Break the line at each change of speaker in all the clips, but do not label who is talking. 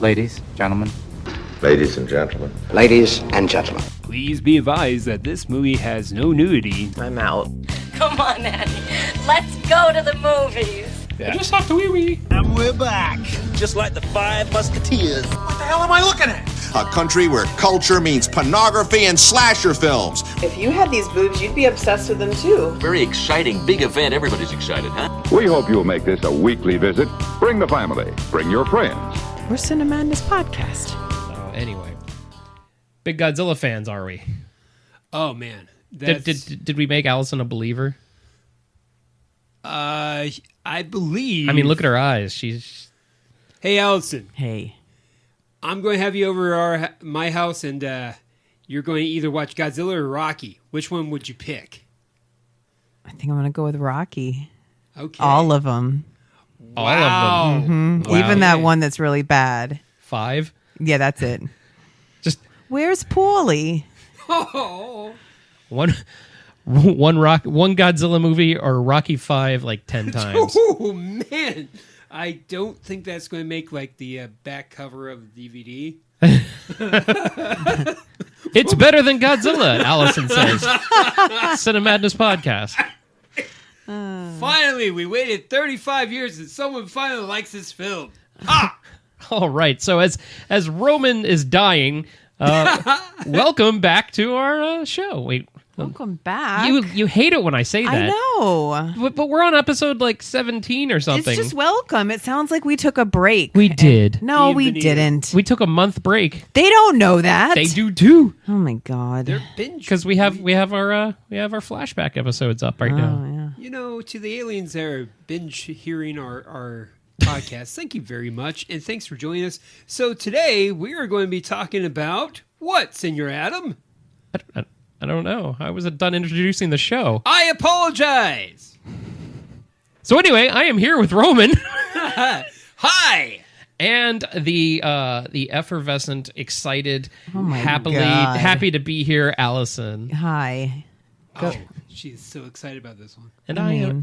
Ladies, gentlemen.
Ladies and gentlemen.
Ladies and gentlemen.
Please be advised that this movie has no nudity.
I'm out.
Come on, Annie. Let's go to the movies.
Yeah. I just have to wee-wee.
And we're back. Just like the Five Musketeers.
What the hell am I looking at?
A country where culture means pornography and slasher films.
If you had these boobs, you'd be obsessed with them too.
Very exciting, big event. Everybody's excited, huh?
We hope you'll make this a weekly visit. Bring the family. Bring your friends.
We're Cinemadness podcast.
Anyway. Big Godzilla fans, are we?
Oh, man.
Did we make Alison a believer?
I believe...
I mean, look at her eyes. She's...
Hey, Alison.
Hey.
I'm going to have you over my house, and you're going to either watch Godzilla or Rocky. Which one would you pick?
I think I'm going to go with Rocky.
Okay.
All of them.
Wow.
All of them.
Mm-hmm. Wow. Even that one that's really bad.
5?
Yeah, that's it.
Just...
Where's Paulie?
Oh.
One Godzilla movie or Rocky 5 like 10 times.
Oh, man. I don't think that's going to make like the back cover of the DVD.
It's better than Godzilla, Alison says. Cinemadness podcast.
Finally, we waited 35 years and someone finally likes this film. Ah!
All right. So as Roman is dying, welcome back to our show. Wait.
Welcome back.
You hate it when I say that.
I know.
But we're on episode like 17 or something.
It's just welcome. It sounds like we took a break.
We did.
No, we didn't.
We took a month break.
They don't know that.
They do too.
Oh my god.
They're binge.
Because we have our flashback episodes up right now.
Yeah.
You know, to the aliens that are binge hearing our podcast, thank you very much, and thanks for joining us. So today we are going to be talking about what, Senor Adam?
I don't know. I wasn't done introducing the show.
I apologize.
So anyway, I am here with Roman.
Hi.
And the effervescent, excited,
God.
happy to be here, Alison.
Hi.
Oh, she's so excited about this one.
And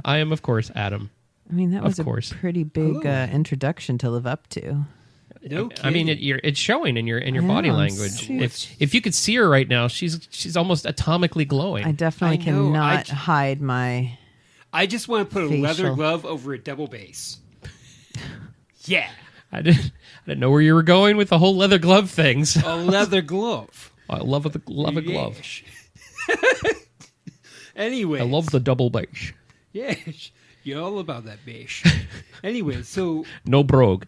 I am of course Adam.
I mean, that was
a
pretty big introduction to live up to.
No
I mean, it's showing in your body language. If you could see her right now, she's almost atomically glowing.
I definitely cannot hide my.
I just want to put
facial.
a leather glove over a double bass. Yeah,
I didn't know where you were going with the whole leather glove things.
A leather glove.
I love a glove.
Anyway,
I love the double bass.
Yes, you're all about that bass. Anyway, so
no brogue.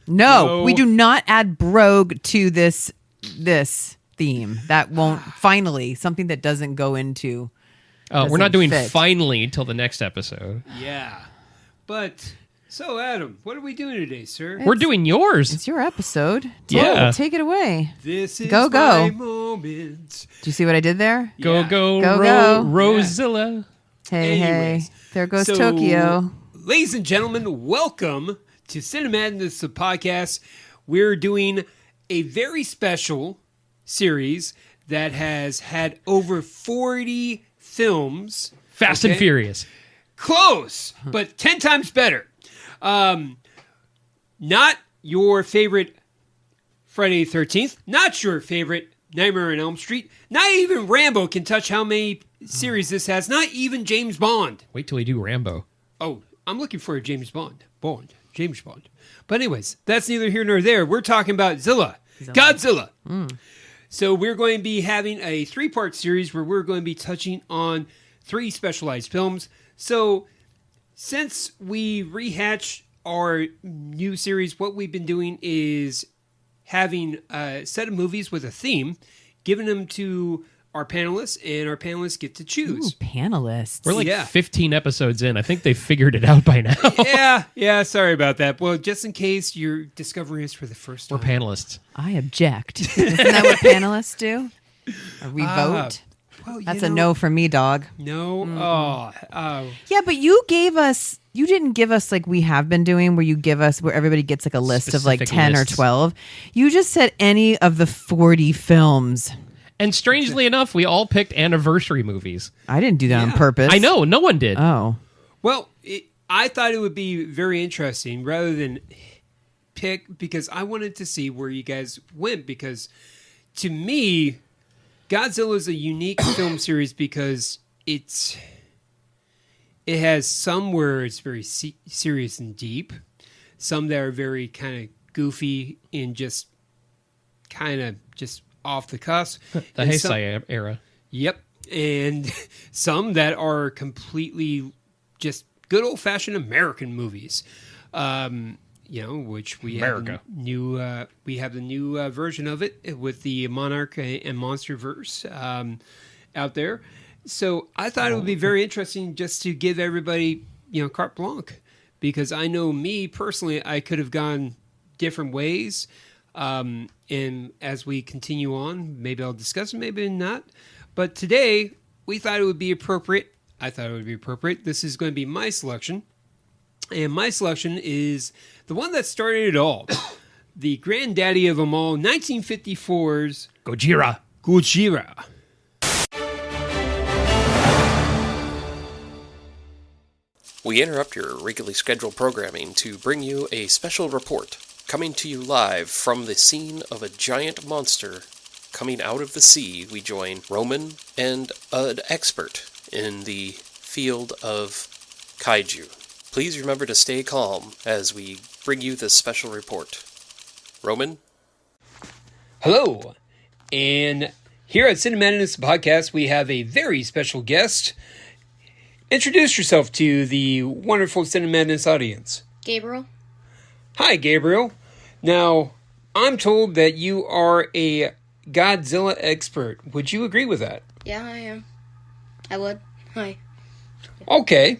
No, we do not add brogue to this theme. That won't finally something that doesn't go into.
We're not doing
fit.
finally till the next episode.
Yeah, but so Adam, what are we doing today, sir?
We're doing yours.
It's your episode.
Yeah,
take it away.
This is
go.
my moment.
Do you see what I did there?
Yeah.
Go, Rosilla.
Hey, there goes Tokyo.
Ladies and gentlemen, welcome to Cinemadness, the podcast. We're doing a very special series that has had over 40 films.
Fast and Furious.
Close, but 10 times better. Not your favorite Friday the 13th. Not your favorite Nightmare on Elm Street. Not even Rambo can touch how many series this has. Not even James Bond.
Wait till we do Rambo.
Oh, I'm looking for a James Bond. James Bond. But anyways, that's neither here nor there. We're talking about Godzilla. So we're going to be having a 3-part series where we're going to be touching on 3 specialized films. So since we rehatched our new series, what we've been doing is having a set of movies with a theme, giving them to our panelists, and our panelists get to choose.
Ooh, panelists.
We're like 15 episodes in. I think they figured it out by now.
Yeah, sorry about that. Well, just in case you're discovering us for the first time.
We're panelists.
I object. Isn't that what panelists do? Or we vote?
Well,
That's a no for me, dog.
No?
Yeah, but you didn't give us like we have been doing where you give us where everybody gets like a list of like 10 or 12. You just said any of the 40 films.
And strangely enough, we all picked anniversary movies.
I didn't do that on purpose.
I know, no one did.
Oh.
Well, I thought it would be very interesting rather than pick because I wanted to see where you guys went, because to me, Godzilla is a unique film series because it has some where it's very serious and deep, some that are very kind of goofy and just kind of just off the cusp.
The Heisei era.
Yep. And some that are completely just good old-fashioned American movies. Which we have the new version of it with the Monarch and Monsterverse out there. So I thought it would be very interesting just to give everybody, carte blanche, because I know me personally, I could have gone different ways. And as we continue on, maybe I'll discuss it, maybe not. But today we thought it would be appropriate. I thought it would be appropriate. This is going to be my selection. And my selection is the one that started it all. The granddaddy of them all, 1954's
Gojira.
Gojira.
We interrupt your regularly scheduled programming to bring you a special report, coming to you live from the scene of a giant monster coming out of the sea. We join Roman and an expert in the field of kaiju. Please remember to stay calm as we bring you this special report. Roman?
Hello. And here at Cinemadness podcast, we have a very special guest. Introduce yourself to the wonderful Cinemadness audience.
Gabriel.
Hi, Gabriel. Now, I'm told that you are a Godzilla expert. Would you agree with that?
Yeah, I am. I would. Hi.
Okay.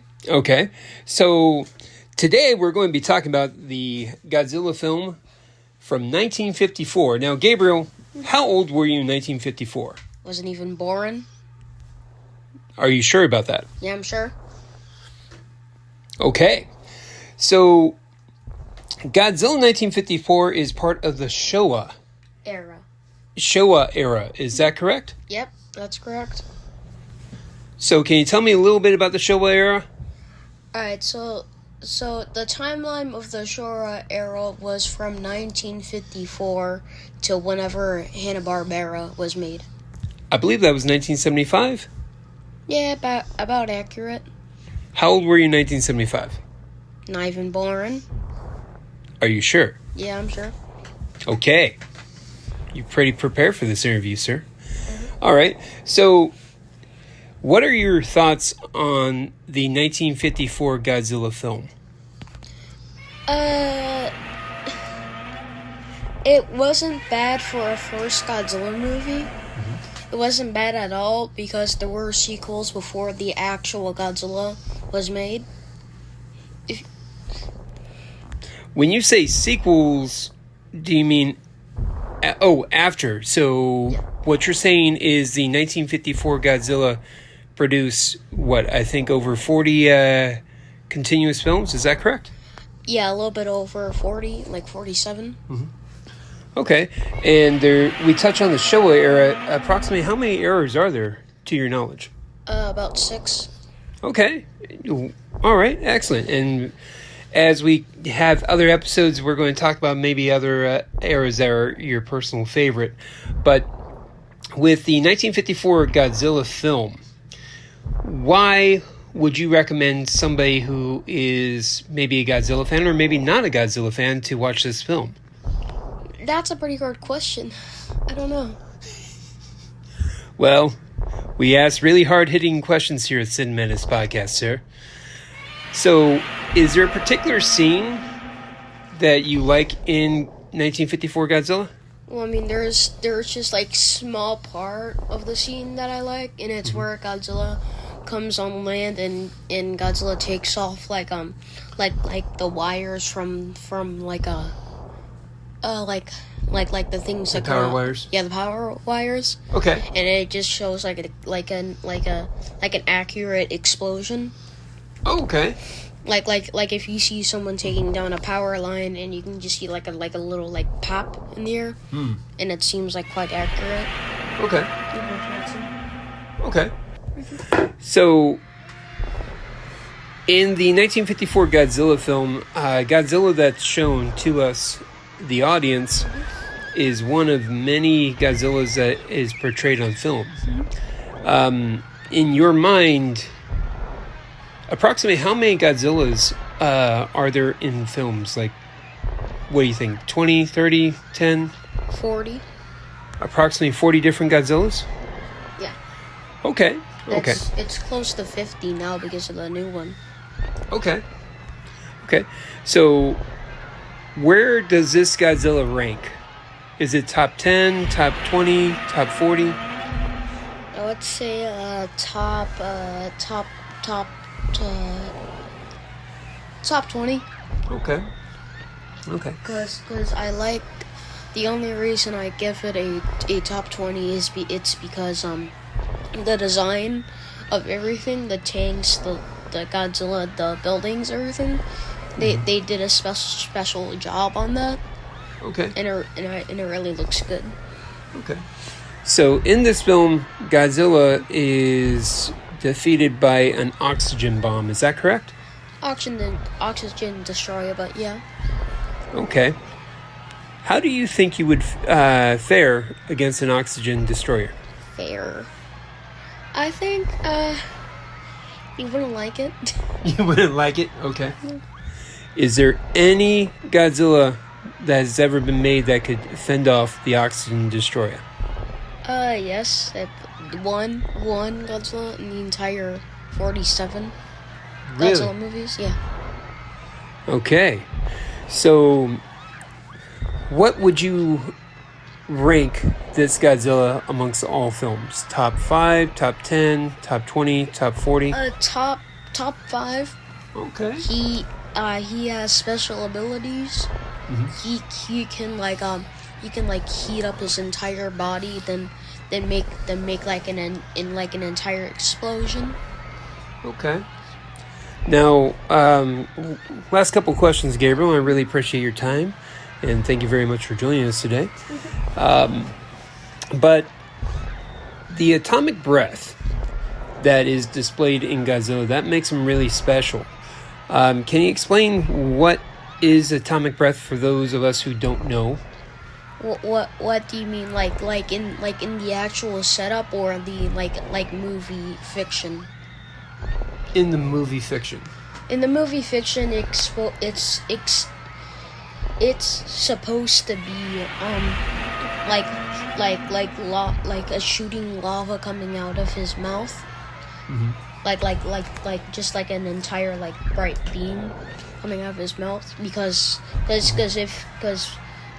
So today we're going to be talking about the Godzilla film from 1954. Now, Gabriel, how old were you in 1954?
Wasn't even born.
Are you sure about that?
Yeah, I'm sure.
Okay. So Godzilla 1954 is part of the Showa
era.
Is that correct?
Yep, that's correct.
So can you tell me a little bit about the Showa era?
Alright, so the timeline of the Showa era was from 1954 to whenever Hanna-Barbera was made.
I believe that was 1975.
Yeah, about accurate.
How old were you in 1975?
Not even born.
Are you sure?
Yeah, I'm sure.
Okay. You're pretty prepared for this interview, sir. Mm-hmm. All right. So, what are your thoughts on the 1954 Godzilla film?
It wasn't bad for a first Godzilla movie. It wasn't bad at all because there were sequels before the actual Godzilla was made.
When you say sequels, do you mean after? So yeah. What you're saying is the 1954 Godzilla produced, I think over 40 continuous films? Is that correct?
Yeah, a little bit over 40, like 47.
Mm-hmm. Okay, and we touch on the Showa era. Approximately how many eras are there, to your knowledge?
About 6.
Okay, all right, excellent. And as we have other episodes, we're going to talk about maybe other eras that are your personal favorite. But with the 1954 Godzilla film, why would you recommend somebody who is maybe a Godzilla fan or maybe not a Godzilla fan to watch this film?
That's a pretty hard question. I don't know.
Well, we ask really hard-hitting questions here at Cinemadness podcast, sir. So, is there a particular scene that you like in 1954 Godzilla?
Well, I mean, there's just like small part of the scene that I like, and it's where Godzilla comes on land and Godzilla takes off like the wires from like a like the things
the
that
power wires.
Yeah, the power wires.
Okay.
And it just shows like an accurate explosion.
Oh, okay.
Like if you see someone taking down a power line and you can just see like a little like pop in the air, and it seems like quite accurate.
Okay. So, in the 1954 Godzilla film, Godzilla that's shown to us the audience is one of many Godzillas that is portrayed on film. In your mind, approximately how many Godzillas are there in films? Like, what do you think? 20, 30, 10?
40.
Approximately 40 different Godzillas?
Yeah.
Okay.
It's close to 50 now because of the new one.
Okay. So, where does this Godzilla rank? Is it top 10, top 20, top 40?
I would say top 20.
Okay.
Because I like, the only reason I give it a top 20 is it's because the design of everything, the tanks, the Godzilla, the buildings, everything, they did a special job on that.
Okay.
And it really looks good.
Okay. So in this film, Godzilla is defeated by an oxygen bomb. Is that correct?
Oxygen destroyer, but yeah.
Okay. How do you think you would fare against an oxygen destroyer?
Fair. I think you wouldn't like it.
You wouldn't like it? Okay. Is there any Godzilla that has ever been made that could fend off the oxygen destroyer?
Yes. One Godzilla in the entire 47
Really?
Godzilla movies. Yeah.
Okay. So, what would you rank this Godzilla amongst all films? Top 5, top 10, top 20, top 40?
Top 5.
Okay.
He has special abilities.
Mm-hmm.
He can heat up his entire body, then make like an entire explosion.
Okay. Now, last couple questions, Gabriel. I really appreciate your time, and thank you very much for joining us today. But the atomic breath that is displayed in Godzilla, that makes him really special. Can you explain what is atomic breath for those of us who don't know?
What do you mean? Like in the actual setup, or the like movie fiction?
In the movie fiction.
In the movie fiction, it's supposed to be like a shooting lava coming out of his mouth.
Mm-hmm.
Like just like an entire like bright beam coming out of his mouth, because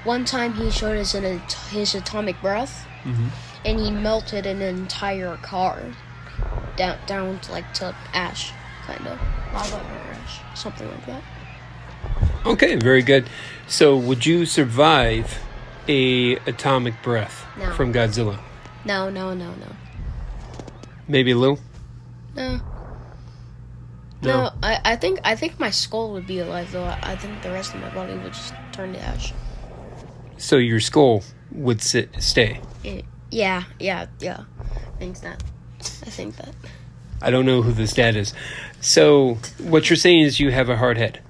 one time he showed us his atomic breath,
mm-hmm.
and he melted an entire car down to ash, kind of lava or ash, something like that.
Okay, very good. So, would you survive a atomic breath from Godzilla?
No.
Maybe a little?
No. I think my skull would be alive, though. I think the rest of my body would just turn to ash.
So your skull would stay?
Yeah. I think that.
I don't know who this dad is. So what you're saying is you have a hard head?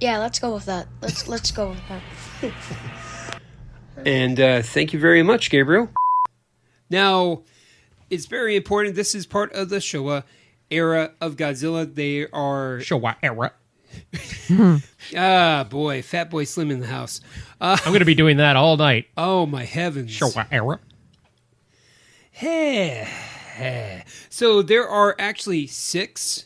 Yeah, let's go with that. Let's go with that.
And thank you very much, Gabriel.
Now, it's very important. This is part of the Showa era of Godzilla. They are...
Showa era.
Ah, boy. Fat Boy Slim in the house.
I'm going to be doing that all night.
Oh, my heavens.
Showa era.
Hey. So there are actually six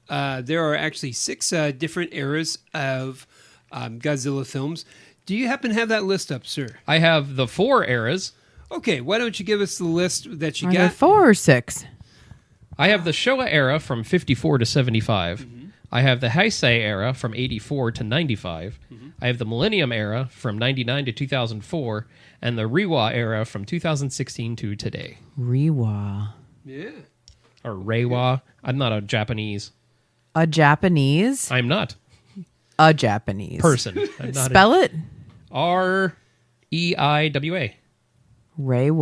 different eras of Godzilla films. Do you happen to have that list up, sir?
I have the 4 eras.
Okay, why don't you give us the list that you
Are
got?
there 4 or 6?
I have the Showa era from 54 to 75.
Mm-hmm.
I have the Heisei era from 84 to 95. Mm-hmm. I have the Millennium era from 99 to 2004. And the Reiwa era from 2016 to today.
Reiwa.
Yeah.
Or Reiwa. I'm not a Japanese.
A Japanese?
I'm not.
A Japanese.
Person. I'm not
Spell it?
Reiwa.
Reiwa.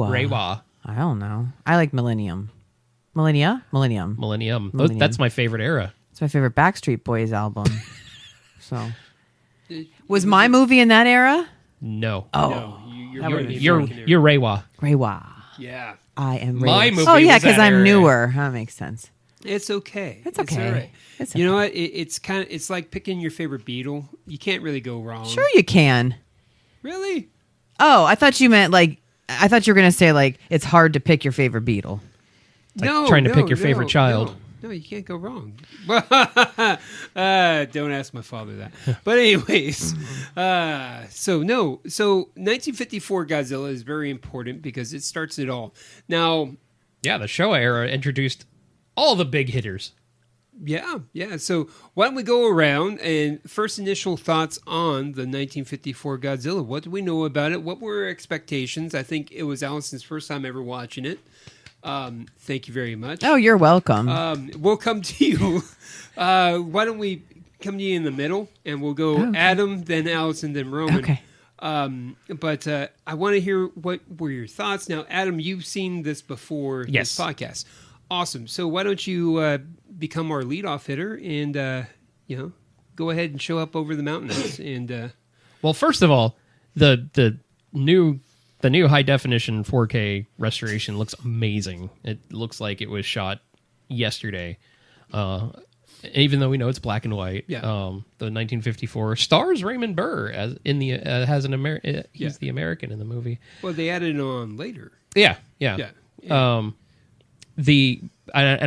Reiwa.
I don't know. I like Millennium. Millennium.
That's my favorite era.
It's my favorite Backstreet Boys album. So, Was my movie in that era?
No.
Oh,
No,
You're Reiwa.
Reiwa.
Yeah.
I am
My
Reiwa.
movie
Oh yeah,
was that
because I'm
era.
newer. That makes sense.
It's okay.
It's okay.
all right.
It's
You know what? It's like picking your favorite Beatle. You can't really go wrong.
Sure, you can.
Really?
Oh, I thought you meant like. I thought you were going to say like it's hard to pick your favorite Beatle.
Like trying to pick your favorite child.
No, you can't go wrong. Don't ask my father that. But anyways, so 1954 Godzilla is very important because it starts it all. Now,
Yeah, the Showa era introduced all the big hitters.
yeah. So why don't we go around and first initial thoughts on the 1954 Godzilla? What do we know about it? What were our expectations? I think it was Allison's first time ever watching it. Thank you very much.
Oh, you're welcome.
We'll come to you. Why don't we come to you in the middle, and we'll go Adam, then Allison, then Roman.
Okay.
But I want to hear what were your thoughts. Now, Adam, you've seen this before
Yes.
this podcast. Awesome. So why don't you become our leadoff hitter and go ahead and show up over the mountains and.
Well, first of all, the new high definition 4K restoration looks amazing. It looks like it was shot yesterday. Even though we know it's black and white.
Yeah.
The 1954 stars Raymond Burr as in the he's the American in the movie.
Well, they added it on later.
Yeah. I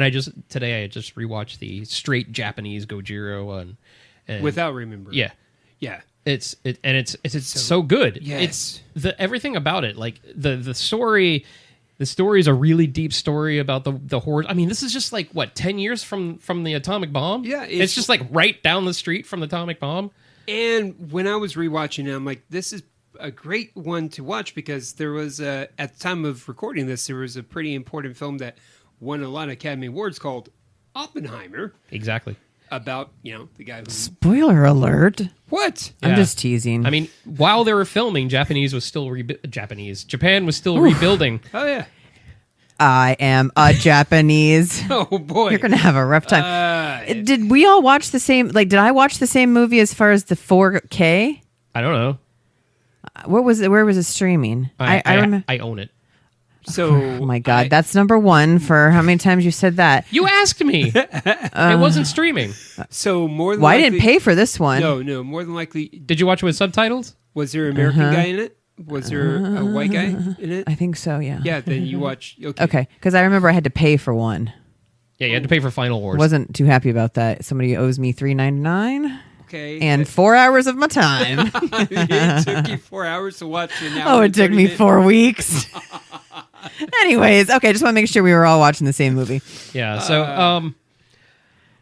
just rewatched the straight Japanese Gojira and
Without Raymond Burr.
Yeah.
Yeah.
It's so good.
Yes.
It's everything about it. Like the story. The story is a really deep story about the horror. I mean, this is just like what 10 years from the atomic bomb.
Yeah,
it's just like right down the street from the atomic bomb.
And when I was rewatching it, I'm like, this is a great one to watch because there was at the time of recording this, there was a pretty important film that won a lot of Academy Awards called Oppenheimer.
Exactly.
About the guy who.
Spoiler alert.
What?
I'm just teasing.
I mean, while they were filming, Japan was still rebuilding.
Oh yeah.
I am a Japanese.
Oh boy,
you're gonna have a rough time. Did we all watch the same? Like, did I watch the same movie as far as the 4K?
I don't know.
Where was it streaming? I remember.
I own it.
So,
oh my God, that's number one for how many times you said that.
You asked me. It wasn't streaming.
So more than
well,
likely,
I didn't pay for this one.
No, more than likely.
Did you watch it with subtitles?
Was there an American guy in it? Was there a white guy in it?
I think so, yeah.
Yeah, then you watch.
Okay, because I remember I had to pay for one.
Yeah, you had to pay for Final Wars.
Wasn't too happy about that. Somebody owes me $3.99.
Okay.
And 4 hours of my time.
It took you 4 hours to watch an hour.
Oh, it took me 4 weeks. Anyways, okay, just want to make sure we were all watching the same movie.
Yeah, so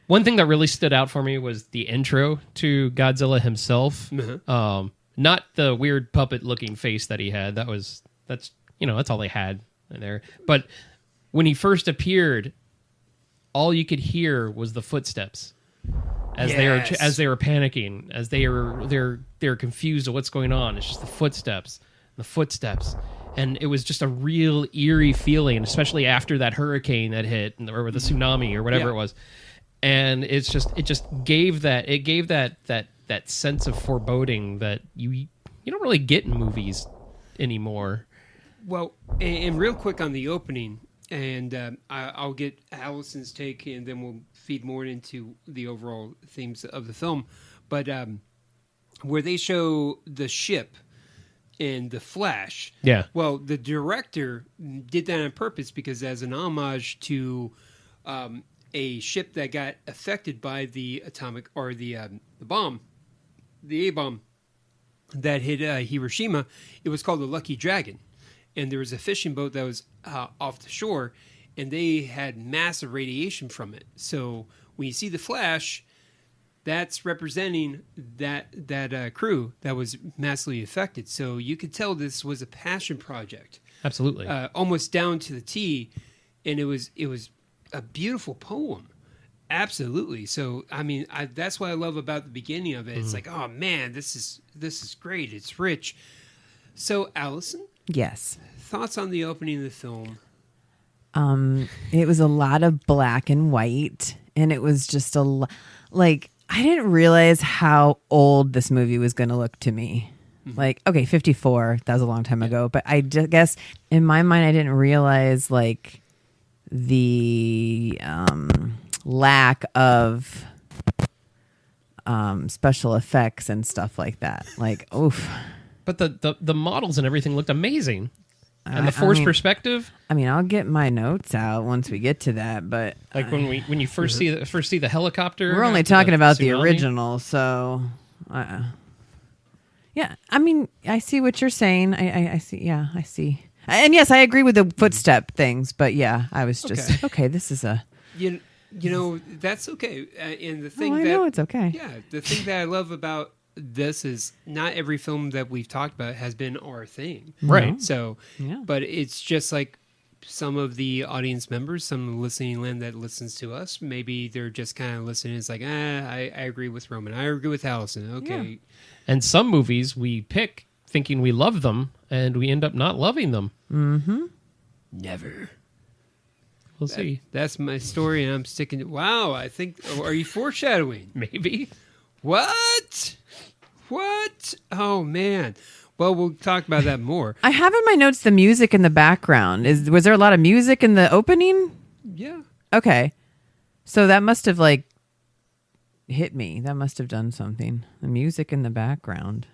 one thing that really stood out for me was the intro to Godzilla himself. Not the weird puppet-looking face that he had. That's all they had in there. But when he first appeared, all you could hear was the footsteps as they were panicking, as they're confused of what's going on. It's just the footsteps, and it was just a real eerie feeling, especially after that hurricane that hit or the tsunami or whatever it was. And it just gave that sense of foreboding that you don't really get in movies anymore.
Well, and real quick on the opening, and I'll get Allison's take, and then we'll feed more into the overall themes of the film. But where they show the ship and the Flash, well, the director did that on purpose because as an homage to a ship that got affected by the atomic or the bomb, the A-bomb that hit Hiroshima, it was called the Lucky Dragon. And there was a fishing boat that was off the shore, and they had massive radiation from it. So when you see the Flash, that's representing that crew that was massively affected. So you could tell this was a passion project.
Absolutely.
Almost down to the T, and it was a beautiful poem. Absolutely. So I mean, that's what I love about the beginning of it. It's like, oh man, this is great. It's rich. So Allison,
yes,
thoughts on the opening of the film?
It was a lot of black and white, and it was just like I didn't realize how old this movie was going to look to me. Like, okay, 54, that was a long time ago. But I guess in my mind, I didn't realize like the lack of special effects and stuff like that. Like, oof.
But the models and everything looked amazing. And the forced perspective.
I mean, I'll get my notes out once we get to that, but
like when you first see the helicopter.
We're only talking about the original, so yeah. I mean, I see what you're saying. I see. Yeah, I see. And yes, I agree with the footstep things, but yeah, I was just okay. This is a
you know that's okay. And the thing
I know it's okay.
Yeah, the thing that I love about this is not every film that we've talked about has been our thing,
right?
So, but it's just like some of the audience members, some of the listening land that listens to us, maybe they're just kind of listening. It's like, I agree with Roman, I agree with Alison. Okay,
and some movies we pick thinking we love them, and we end up not loving them.
Mm-hmm.
Never.
We'll see.
That's my story, and I'm sticking to. Wow, I think. Are you foreshadowing?
Maybe.
What? Oh man. Well, we'll talk about that more.
I have in my notes the music in the background. Was there a lot of music in the opening?
Yeah.
Okay. So that must have like hit me. That must have done something. The music in the background.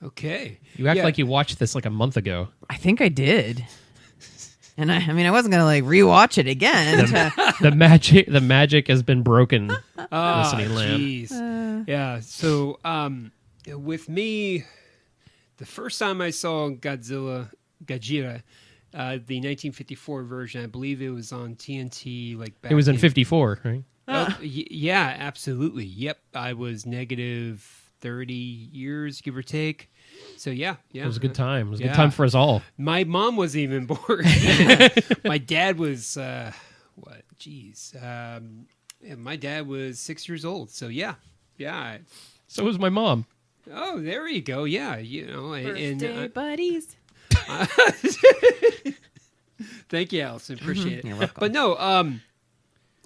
Okay.
You act like you watched this like a month ago.
I think I did. And I mean, I wasn't gonna like rewatch it again.
The magic has been broken. Listening land.
Jeez. Yeah. So, with me, the first time I saw Godzilla, the 1954 version, I believe it was on TNT. Like back
it was in 54, right?
Yeah, absolutely. Yep, I was negative 30 years, give or take. So yeah.
It was a good time. It was a good time for us all.
My mom wasn't even born. My dad was my dad was 6 years old. So yeah.
So was my mom.
Oh, there you go. Yeah,
Birthday buddies.
Thank you, Alison. Appreciate it.
You're welcome.
But no,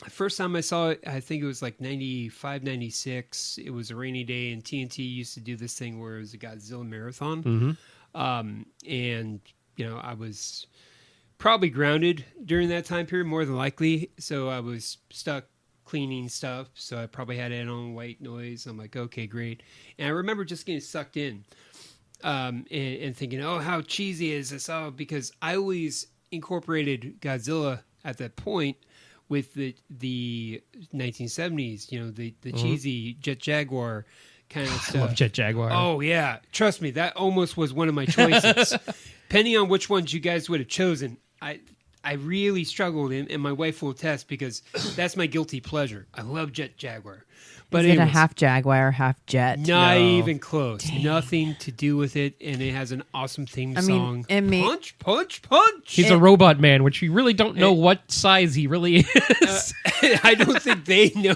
first time I saw it, I think it was like 95, 96. It was a rainy day, and TNT used to do this thing where it was a Godzilla marathon. And, I was probably grounded during that time period, more than likely. So I was stuck cleaning stuff. So I probably had it on white noise. I'm like, okay, great. And I remember just getting sucked in and thinking, oh, how cheesy is this? Oh, because I always incorporated Godzilla at that point with the 1970s, the cheesy Jet Jaguar kind of stuff.
I love Jet Jaguar.
Oh, yeah. Trust me, that almost was one of my choices. Depending on which ones you guys would have chosen, I really struggled, and my wife will attest, because that's my guilty pleasure. I love Jet Jaguar. But
Is it a half Jaguar, half Jet?
Not even close. Dang. Nothing to do with it, and it has an awesome theme song. Punch, punch, punch!
He's a robot man, which you really don't know what size he really is.
I don't think they know.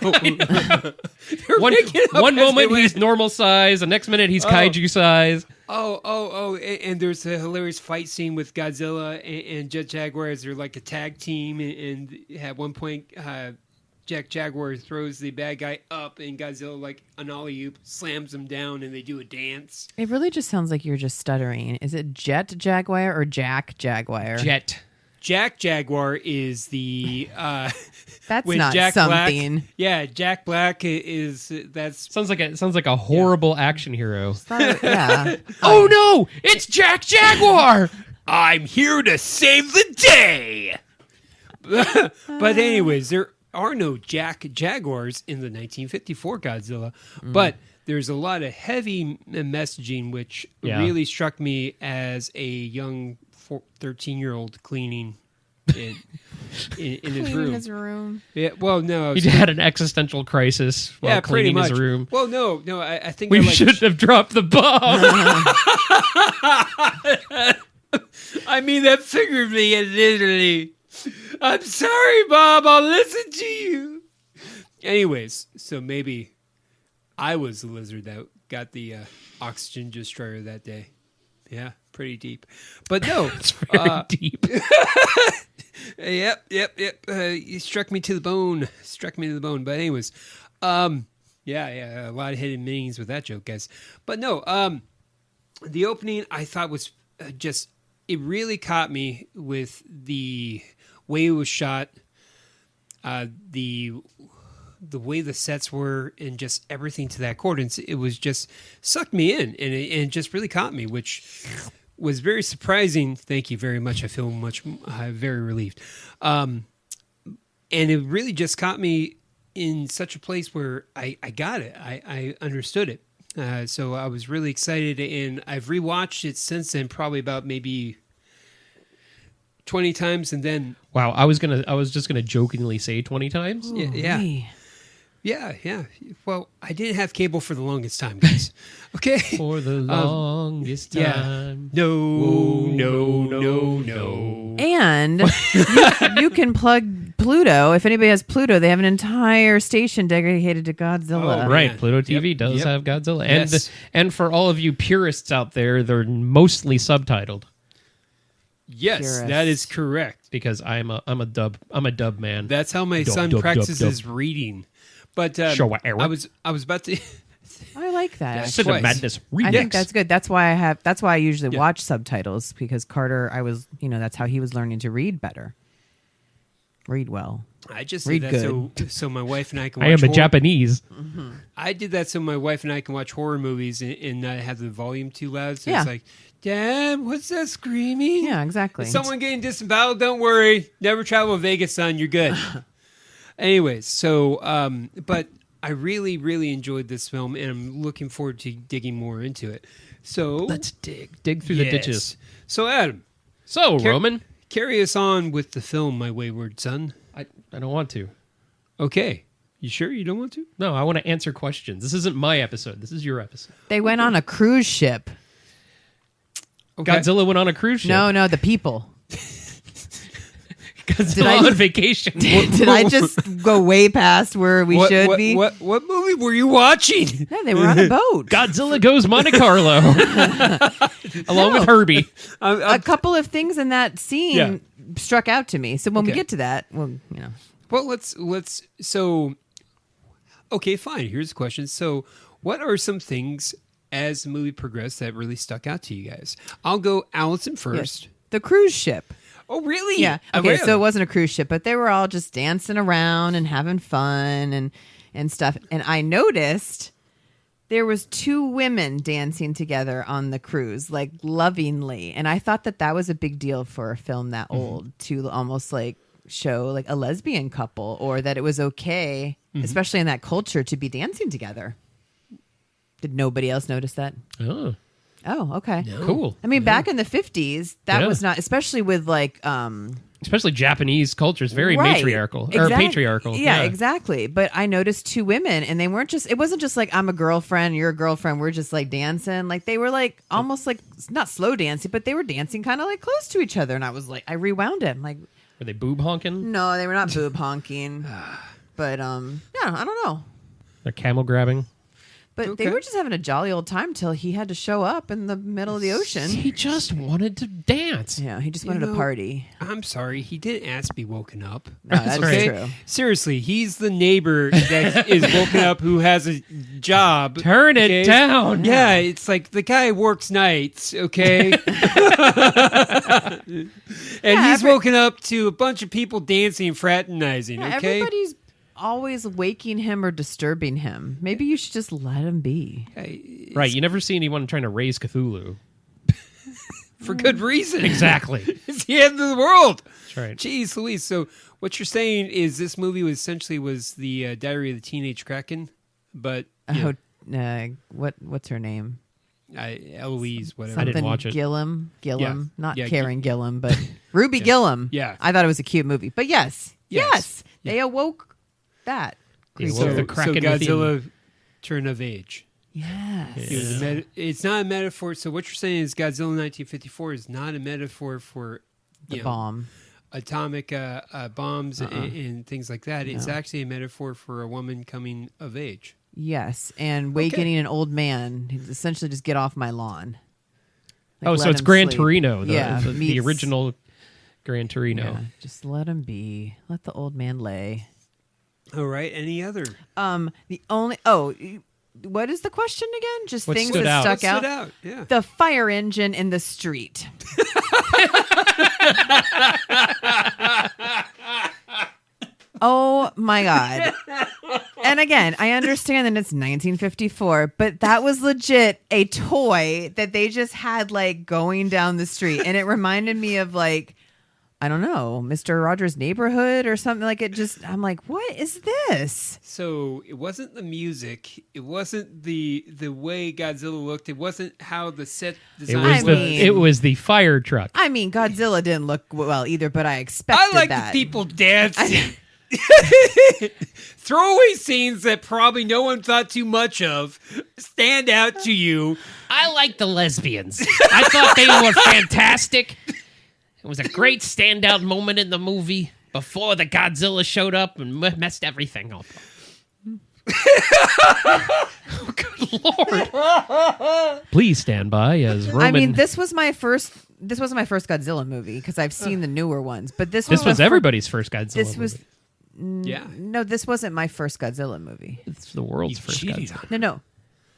One moment he's normal size, the next minute he's kaiju size.
Oh, and there's a hilarious fight scene with Godzilla and Jet Jaguar as they're like a tag team, and at one point, Jet Jaguar throws the bad guy up, and Godzilla, like an ollie-oop, slams him down, and they do a dance.
It really just sounds like you're just stuttering. Is it Jet Jaguar or Jack Jaguar?
Jet.
Jack Jaguar is the
that's not Jack something.
Black, Jack Black is
sounds like a horrible action hero.
Yeah.
Oh no, it's Jack Jaguar.
I'm here to save the day. But anyways, there are no Jack Jaguars in the 1954 Godzilla, but there's a lot of heavy messaging, which really struck me as a young 13-year-old cleaning in his room. Yeah, well, no.
He had an existential crisis while cleaning his room.
Well, no, I think
we should have dropped the bomb.
I mean that figuratively and literally. I'm sorry, Bob. I'll listen to you. Anyways, so maybe I was the lizard that got the oxygen destroyer that day. Yeah, pretty deep. But no.
It's very deep.
Yep. You struck me to the bone. But anyways, Yeah, a lot of hidden meanings with that joke, guys. But no, the opening I thought was it really caught me with the way it was shot, the way the sets were, and just everything to that accordance. It was just sucked me in, and it just really caught me, which was very surprising. Thank you very much. I feel very relieved. And it really just caught me in such a place where I got it. I understood it. So I was really excited, and I've rewatched it since then, probably about maybe 20 times, and then
wow, I was just gonna jokingly say 20 times.
Ooh,
yeah. Well, I didn't have cable for the longest time, guys. Okay,
for the longest time.
No.
And you can plug Pluto. If anybody has Pluto, they have an entire station dedicated to Godzilla.
Oh, right, Pluto TV does have Godzilla, and and for all of you purists out there, they're mostly subtitled.
Yes,
Purist.
that is correct.
Because I'm a dub man.
That's how my son practices reading. But I was about to.
I like that.
Cinemadness.
I think that's good. That's why I usually watch subtitles, because Carter, that's how he was learning to read better. Read well.
I just
read
did that
good.
so my wife and I can watch
I am a
horror.
Japanese.
Mm-hmm.
I did that so my wife and I can watch horror movies and not have the volume too loud. So
Yeah.
it's like, Dad, what's that screaming?
Yeah, exactly.
Is someone getting disemboweled? Don't worry. Never travel to Vegas, son. You're good. Anyways, so, but I really, really enjoyed this film, and I'm looking forward to digging more into it. So
let's dig through the ditches.
So, Adam.
Roman,
carry us on with the film, my wayward son.
I don't want to.
Okay. You sure you don't want to?
No, I want to answer questions. This isn't my episode. This is your episode.
They went on a cruise ship.
Okay.
Godzilla went on a cruise ship.
No, the people.
Godzilla on vacation.
Did I just go way past where we should be?
What movie were you watching?
Yeah, they were on a boat.
Godzilla Goes Monte Carlo. Along with Herbie.
A couple of things in that scene struck out to me. So when we get to that, well,
Well, let's so okay, fine. Here's the question. So, what are some things as the movie progressed that really stuck out to you guys? I'll go Alison first.
Yes. The cruise ship.
Oh, really?
Yeah. Okay, so it wasn't a cruise ship, but they were all just dancing around and having fun and stuff. And I noticed there was two women dancing together on the cruise, like lovingly. And I thought that was a big deal for a film that old, to almost like show like a lesbian couple, or that it was okay, especially in that culture, to be dancing together. Did nobody else notice that? Oh, okay.
No. Cool.
I mean, back in the 50s, that was not, especially with like...
especially Japanese culture is very matriarchal or patriarchal.
Yeah, exactly. But I noticed two women, and they weren't just, it wasn't just like, I'm a girlfriend, you're a girlfriend, we're just like dancing. Like they were like almost like, not slow dancing, but they were dancing kind of like close to each other. And I was like, I rewound it. I'm like...
Were they boob honking?
No, they were not boob honking. But yeah, I don't know.
They're camel grabbing.
But they were just having a jolly old time till he had to show up in the middle of the ocean.
He just wanted to dance.
Yeah, he just wanted to party.
I'm sorry, he didn't ask to be woken up.
No, that's true.
Seriously, he's the neighbor that is woken up who has a job.
Turn it down.
Yeah, it's like the guy works nights, okay? And he's woken up to a bunch of people dancing and fraternizing, okay?
Everybody's always waking him or disturbing him. Maybe you should just let him be.
Right, you never see anyone trying to raise Cthulhu.
For good reason.
Exactly.
It's the end of the world.
That's right.
Jeez Louise. So what you're saying is this movie was essentially the Diary of the Teenage Kraken, but...
what's her name?
Eloise, whatever.
I didn't watch it.
Gillum, not
Yeah,
Karen Gillum, but Ruby Gillum.
Yeah.
I thought it was a cute movie. But yes. They awoke that.
So the Kraken
Godzilla turned of age.
Yes.
It's not a metaphor. So what you're saying is Godzilla 1954 is not a metaphor for
the bomb,
atomic bombs and things like that. It's actually a metaphor for a woman coming of age.
Yes, and awakening an old man. Essentially, just get off my lawn.
Like, so it's Gran Torino,
the
original Gran Torino.
Yeah, just let him be. Let the old man lay.
All right. Any other?
What is the question again? Just
What
things
stood
that
out?
stuck out.
Stood out. Yeah.
The fire engine in the street. Oh my God. And again, I understand that it's 1954, but that was legit a toy that they just had like going down the street. And it reminded me of like, I don't know, Mr. Rogers' Neighborhood or something like it. Just, I'm like, what is this?
So it wasn't the music. It wasn't the way Godzilla looked. It wasn't how the set design
It was the fire truck.
I mean, Godzilla didn't look well either, but I expected
I like
that.
the people dancing. Throwaway scenes that probably no one thought too much of stand out to you.
I like the lesbians. I thought they were fantastic. It was a great standout moment in the movie before the Godzilla showed up and messed everything up. Oh, good Lord. Please stand by as Roman...
I mean, this wasn't my first Godzilla movie because I've seen the newer ones, but this
was everybody's first Godzilla
This was
movie.
Yeah.
No, this wasn't my first Godzilla movie.
It's the world's first Godzilla.
No.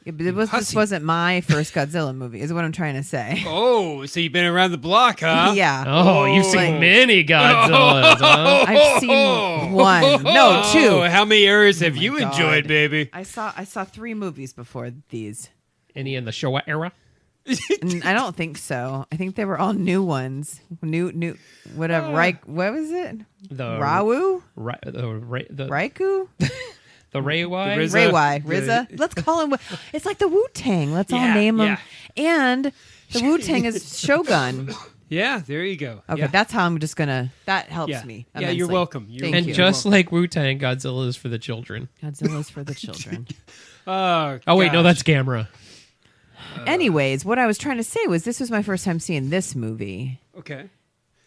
This wasn't my first Godzilla movie, is what I'm trying to say.
Oh, so you've been around the block, huh?
Yeah.
Oh, you've seen many Godzillas, huh?
I've seen one. No, two.
How many areas have you enjoyed, baby?
I saw 3 movies before these.
Any in the Showa era?
I don't think so. I think they were all new ones. New whatever. What was it?
The
Rawu?
The
Raikou?
The Reiwai?
RZA. Let's call him. It's like the Wu-Tang. Let's all name him. And the Wu-Tang is Shogun.
Yeah, there you go.
Okay,
yeah.
that's how I'm just gonna. That helps me.
Yeah, you're welcome.
Thank you.
Just like Wu-Tang, Godzilla is for the children.
Godzilla's for the children.
Oh wait, no, that's Gamera.
Anyways, what I was trying to say was this was my first time seeing this movie.
Okay.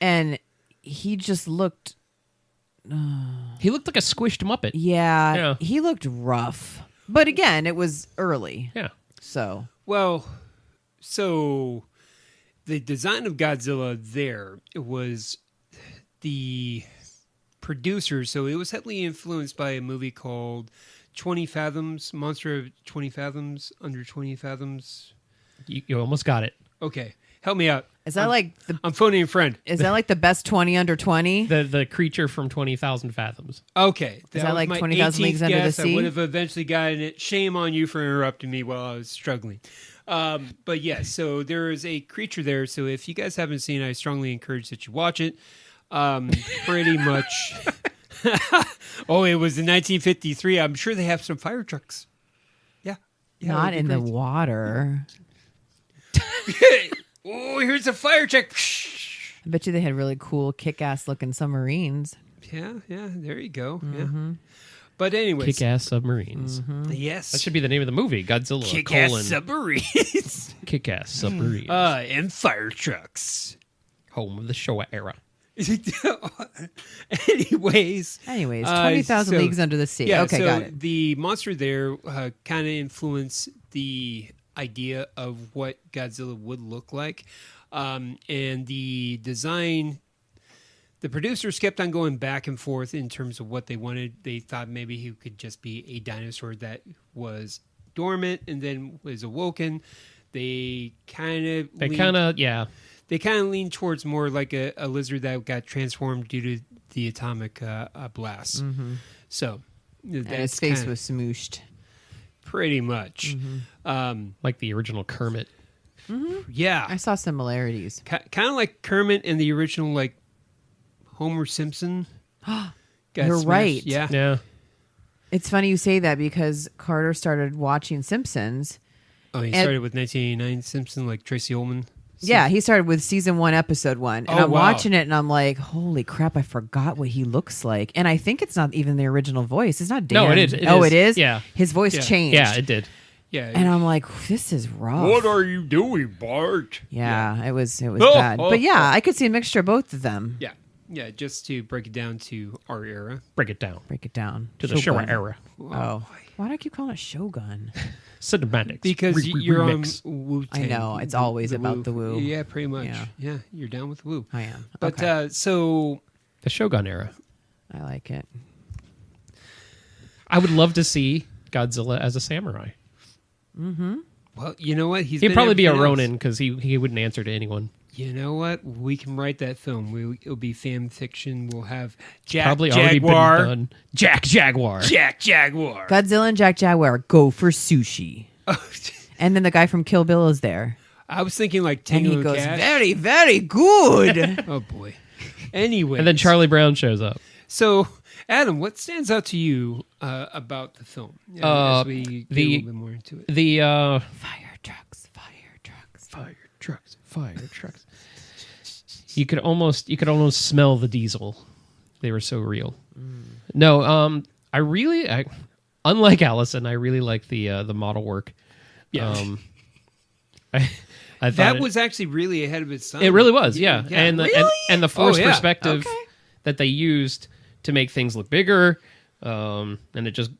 And he just looked...
he looked like a squished Muppet.
Yeah, he looked rough. But again, it was early.
Yeah.
So...
Well, so the design of Godzilla there, it was the producers, so it was heavily influenced by a movie called 20 Fathoms, Monster of 20 Fathoms, Under 20 Fathoms.
You almost got it.
Okay. Help me out.
Is that
I'm phoning a friend.
Is that like the best 20 under 20?
The creature from 20,000 Fathoms.
Okay.
Is that like 20,000 Leagues Under the Sea?
I would have eventually gotten it. Shame on you for interrupting me while I was struggling. But yeah, so there is a creature there. So if you guys haven't seen it, I strongly encourage that you watch it. Pretty much. Oh, it was in 1953. I'm sure they have some fire trucks. Yeah.
Not in the water.
Oh, here's a fire truck.
I bet you they had really cool, kick-ass looking submarines.
Yeah, there you go. Yeah. But anyways.
Kick-ass submarines.
Yes.
That should be the name of the movie. Godzilla,
Kick-ass submarines.
Kick-ass submarines.
And fire trucks.
Home of the Showa era.
Anyways,
20,000 Leagues Under the Sea.
Yeah,
okay,
so
got it.
The monster there kind of influenced the idea of what Godzilla would look like. And the design, the producers kept on going back and forth in terms of what they wanted. They thought maybe he could just be a dinosaur that was dormant and then was awoken. They kind of lean towards more like a lizard that got transformed due to the atomic blast. So
and his face was smooshed.
Pretty much.
Like the original Kermit.
Yeah.
I saw similarities.
Kind of like Kermit and the original like Homer Simpson.
You're right.
Yeah.
It's funny you say that because Carter started watching Simpsons.
Oh, he started with 1989 Simpson, like Tracy Ullman.
Yeah, he started with season 1, episode 1. And I'm watching it and I'm like, holy crap, I forgot what he looks like. And I think it's not even the original voice. It's not Dan.
No, it is.
It is?
Yeah.
His voice changed.
Yeah, it did.
Yeah.
And I'm like, this is rough.
What are you doing, Bart?
Yeah, it was bad. But yeah, I could see a mixture of both of them.
Yeah. Yeah, just to break it down to our era.
Break it down.
To
the Showa era.
Oh. Why do I keep calling it Shogun?
Cinemadness.
Because you're
remix.
on Wu-Tang.
I know. It's always about the Wu.
Yeah, pretty much. Yeah, you're down with the Wu.
I am.
But so...
The Shogun era.
I like it.
I would love to see Godzilla as a samurai.
Well, you know what?
He'd probably be a Ronin because he wouldn't answer to anyone.
You know what? We can write that film. It'll be fan fiction. We'll have Jack
Probably
Jaguar.
already been done. Jack Jaguar.
Jack Jaguar.
Godzilla and Jack Jaguar go for sushi. And then the guy from Kill Bill is there.
I was thinking like
And
Tango
he
and
goes,
Cash.
very, very good.
Oh boy. Anyway,
And then Charlie Brown shows up.
So, Adam, what stands out to you about the film as we get a little bit more into it?
The
Fire trucks, fire trucks.
fire trucks. You could almost smell the diesel. They were so real. No, unlike Allison, I really like the model work.
Yeah.
I
That was actually really ahead of its time.
It really was, yeah. And
Really?
and the force
Oh, yeah.
perspective
Okay.
that they used to make things look bigger, and it just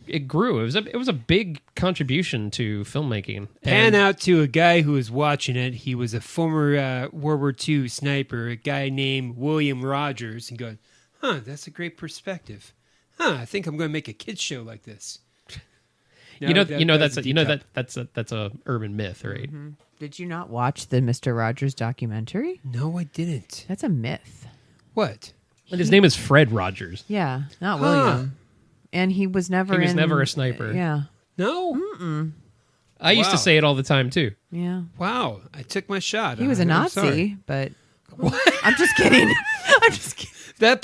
it grew. It was a big contribution to filmmaking.
Pan
And
out to a guy who was watching it. He was a former World War II sniper, a guy named William Rogers, and going, that's a great perspective. I think I'm going to make a kids show like this. No,
that's
a deep cut.
that's a urban myth, right?
Did you not watch the Mr. Rogers documentary?
No, I didn't.
That's a myth.
What?
And his name is Fred Rogers.
Yeah, not William. And he was never
never a sniper.
Yeah.
No.
I used to
Wow.
say it all the time too.
Yeah.
Wow, I took my shot.
He was a
I'm
Nazi,
sorry.
but I'm just kidding. I'm just kidding.
That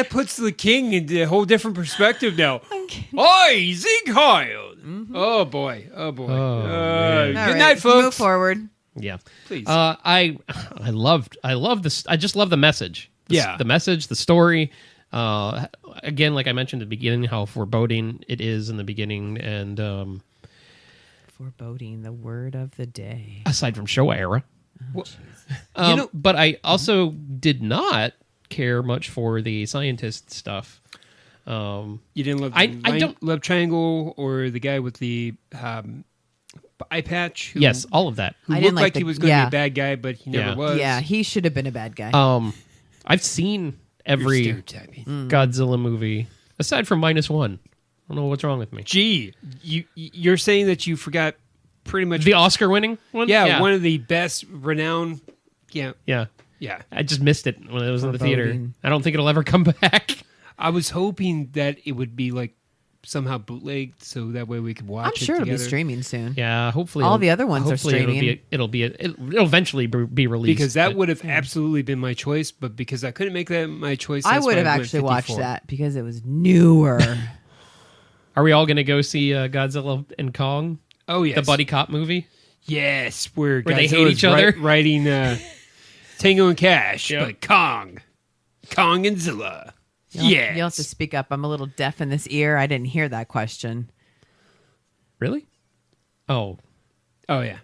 puts the king into a whole different perspective now.
I'm kidding.
Oi, Sieg Heil! Oh boy.
man.
Good
All
night,
right,
folks.
Move forward.
Yeah,
Please.
I love this. I just love the message. The message, the story. Again, like I mentioned at the beginning, how foreboding it is in the beginning, and
Foreboding, the word of the day.
aside from Showa era.
Well,
But I also did not care much for the scientist stuff.
you didn't love
I
the
don't-
love triangle or the guy with the eye patch? Who,
Yes, all of that.
who
I
looked
didn't
like
like
he
the-
was going to
yeah.
be a bad guy, but he
Yeah.
never was.
Yeah, he should have been a bad guy.
I've seen
You're
every
stereotyping.
Godzilla movie aside from -1. I don't know what's wrong with me.
Gee, you're saying that you forgot pretty much
The Oscar-winning one.
yeah, one of the best renowned.
Yeah.
Yeah.
I just missed it when it was in the theater.
Foreboding.
I don't think it'll ever come back.
I was hoping that it would be like somehow bootlegged, so that way we could watch
I'm
it
sure it'll be
together.
streaming soon.
Yeah, hopefully
All
it'll-
the other ones are
hopefully
streaming.
It'll eventually be released
Because that
but-
would have absolutely been my choice, but because I couldn't make that my choice,
I
that's
would
why
have
went
actually watched
54.
that because it was newer.
Are we all going to go see Godzilla and Kong,
Oh yes,
the buddy cop movie?
Yes, where
Where they hate
Godzilla's
each other?
writing Tango and Cash,
Yep.
but Kong and Zilla.
You'll
Yes.
have to speak up. I'm a little deaf in this ear. I didn't hear that question.
Really? Oh,
Oh yeah,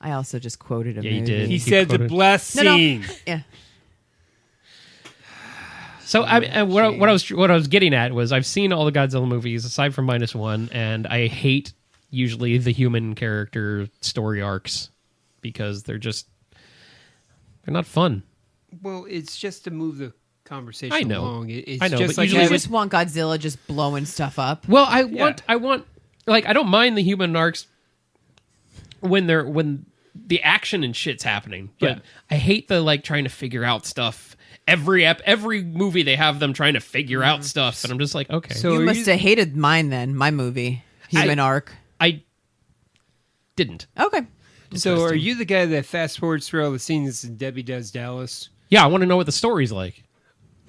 I also just quoted a
Yeah, you
movie.
did.
he
He
said the
quoted-
blessed
No, no.
scene.
Yeah.
so what I was getting at was I've seen all the Godzilla movies aside from -1, and I hate usually the human character story arcs because they're not fun.
Well, it's just to move the conversation
I know.
along. It's
I know,
just
but
like
usually
You
having-
just want Godzilla just blowing stuff up.
Well, I want like I don't mind the human arcs when the action and shit's happening, but
Yeah.
I hate the like trying to figure out stuff. Every movie they have them trying to figure out stuff, and I'm just like, okay.
So
You
are
must have hated mine then, my movie. Human arc.
I didn't.
Okay.
So are you the guy that fast forwards through all the scenes in Debbie Does Dallas?
Yeah, I want to know what the story's like.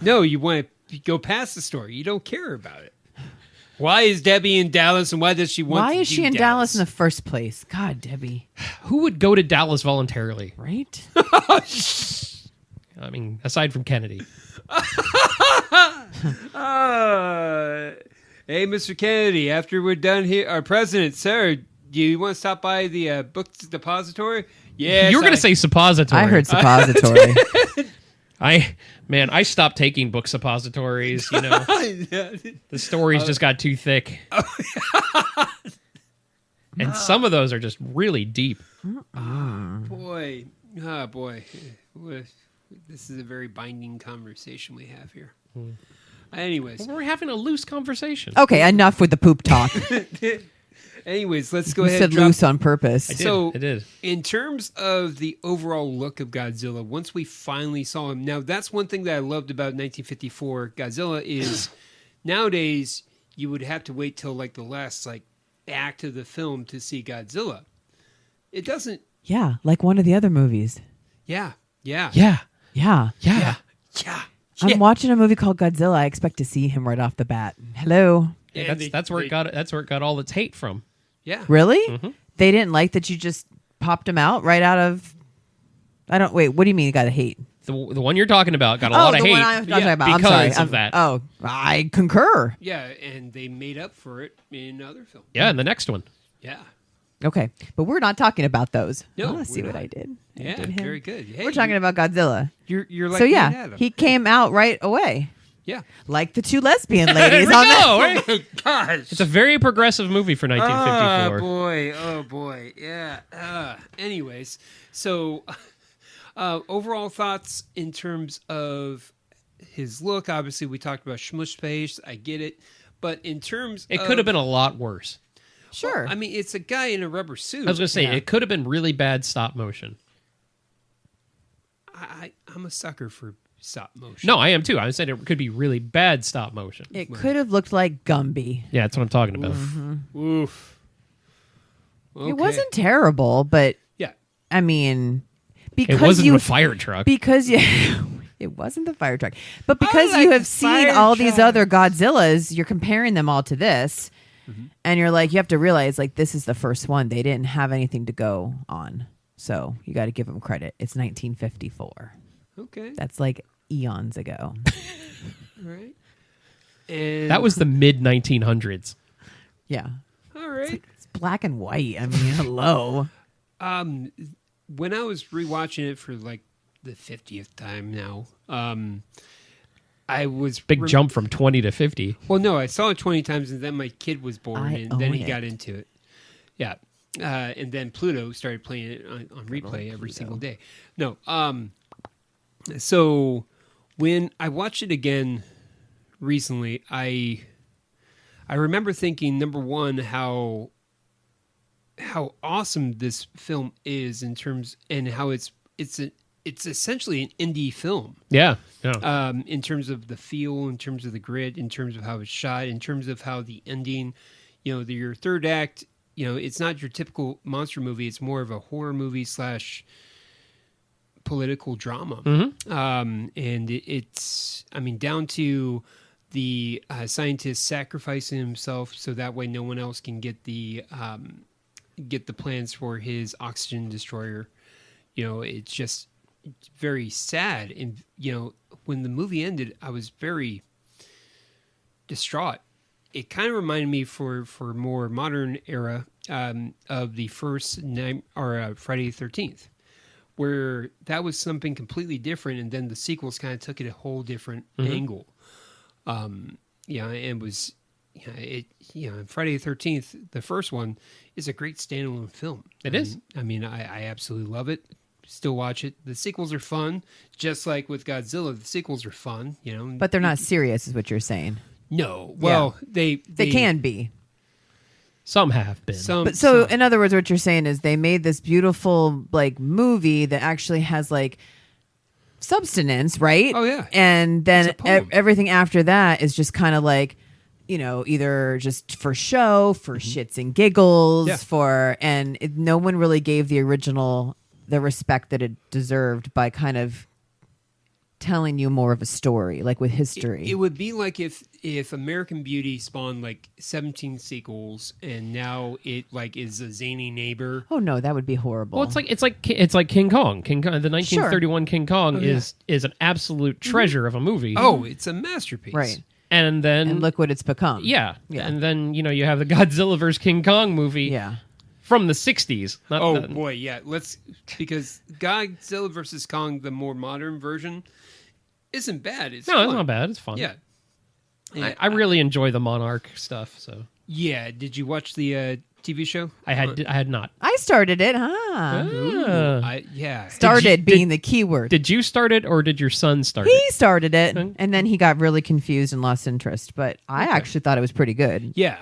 No, you want to go past the story. You don't care about it. Why is Debbie in Dallas, and why does she want?
Why
to
is
do
she in Dallas in the first place? God, Debbie.
Who would go to Dallas voluntarily?
Right?
I mean, aside from Kennedy.
Hey, Mr. Kennedy, after we're done here, our president, sir, do you want to stop by the book depository? Yes.
You were going to say suppository.
I heard suppository.
I stopped taking book suppositories, you know. The stories just got too thick. And some of those are just really deep.
Boy. Boy. This is a very binding conversation we have here. Anyways.
We're having a loose conversation.
Okay, enough with the poop talk.
Anyways, let's go
You
ahead
said
and drop...
loose on purpose.
I did.
In terms of the overall look of Godzilla, once we finally saw him, now that's one thing that I loved about 1954 Godzilla is nowadays you would have to wait till like the last like act of the film to see Godzilla. It doesn't.
Yeah, like one of the other movies.
Yeah.
Yeah.
I'm watching a movie called Godzilla. I expect to see him right off the bat. Hello.
Yeah, that's where it got all its hate from.
Yeah.
Really?
Mm-hmm.
They didn't like that you just popped him out right out of. Wait. What do you mean you got to hate?
The one you're talking about got a lot of hate.
One I'm talking about.
because
I'm sorry.
of that.
Oh, I concur.
Yeah, and they made up for it in other films.
Yeah, and the next one.
Yeah.
Okay, but we're not talking about those.
No,
Let's see
we're
what
not.
I did. I
Yeah,
did him.
very good. Hey,
We're talking about Godzilla.
You're like
So
me and
yeah,
Adam.
he came out right away.
Yeah.
Like the two lesbian ladies
we
on
go.
that.
Oh my gosh.
It's a very progressive movie for 1954.
Oh boy. Yeah. Anyways, so overall thoughts in terms of his look. Obviously, we talked about Smush Space. I get it, but in terms,
It could have been a lot worse.
Sure.
I mean, it's a guy in a rubber suit.
I was going to say, it could have been really bad stop motion.
I'm a sucker for stop motion.
No, I am too. I said it could be really bad stop motion.
It could have looked like Gumby.
Yeah, that's what I'm talking about.
Oof. Okay.
It wasn't terrible, but
Yeah.
I mean, because
It wasn't
you
a fire truck.
because you. It wasn't the fire truck, but because
like
you have
the
seen
fire
all these
truck.
other Godzillas, you're comparing them all to this, and you're like, you have to realize, like, this is the first one. They didn't have anything to go on, so you got to give them credit. It's 1954.
Okay.
That's like eons ago.
All right. And
That was the mid 1900s.
Yeah,
all right.
it's black and white. I mean, hello.
When I was rewatching it for like the 50th time now, I was
Big jump from 20 to 50.
Well, no, I saw it 20 times, and then my kid was born,
I
and then
own
he
it.
got into it. Yeah, and then Pluto started playing it on replay every single day. No, so when I watched it again recently, I remember thinking, number one, how awesome this film is in terms, and how it's essentially an indie film.
Yeah. Yeah.
In terms of the feel, in terms of the grit, in terms of how it's shot, in terms of how the ending, your third act, it's not your typical monster movie. It's more of a horror movie / political drama. And it's, down to the scientist sacrificing himself so that way no one else can get the plans for his oxygen destroyer. It's just very sad. And, when the movie ended, I was very distraught. It kind of reminded me for more modern era of the first night or Friday the 13th, where that was something completely different. And then the sequels kind of took it a whole different angle. And it was, Friday the 13th, the first one, is a great standalone film.
It is.
I absolutely love it. Still watch it. The sequels are fun, just like with Godzilla. The sequels are fun,
But they're not serious, is what you're saying.
No, well, they
can be.
Some have been.
But so, in other words, what you're saying is they made this beautiful like movie that actually has like substance, right?
Oh yeah.
And then
It's a poem.
everything after that is just kind of like, either just for show, for shits and giggles,
Yeah.
no one really gave the original the respect that it deserved by kind of telling you more of a story, like with history.
It would be like if American Beauty spawned like 17 sequels, and now it like is a zany neighbor.
Oh no, that would be horrible.
Well, it's like King Kong. King Kong, the 1931 King Kong is an absolute treasure of a movie.
Oh, it's a masterpiece.
Right.
And then
look what it's become.
Yeah. And then you have the Godzilla vs King Kong movie.
Yeah.
From the 60s.
Boy, yeah. Because Godzilla vs. Kong, the more modern version, isn't bad. It's
not bad. It's fun.
Yeah.
I really enjoy the Monarch stuff. So
yeah. Did you watch the TV show?
I had not.
I I started it, huh?
Yeah.
Started being the key word.
Did you start it or did your son start it?
He started it, and then he got really confused and lost interest. But I actually thought it was pretty good.
Yeah.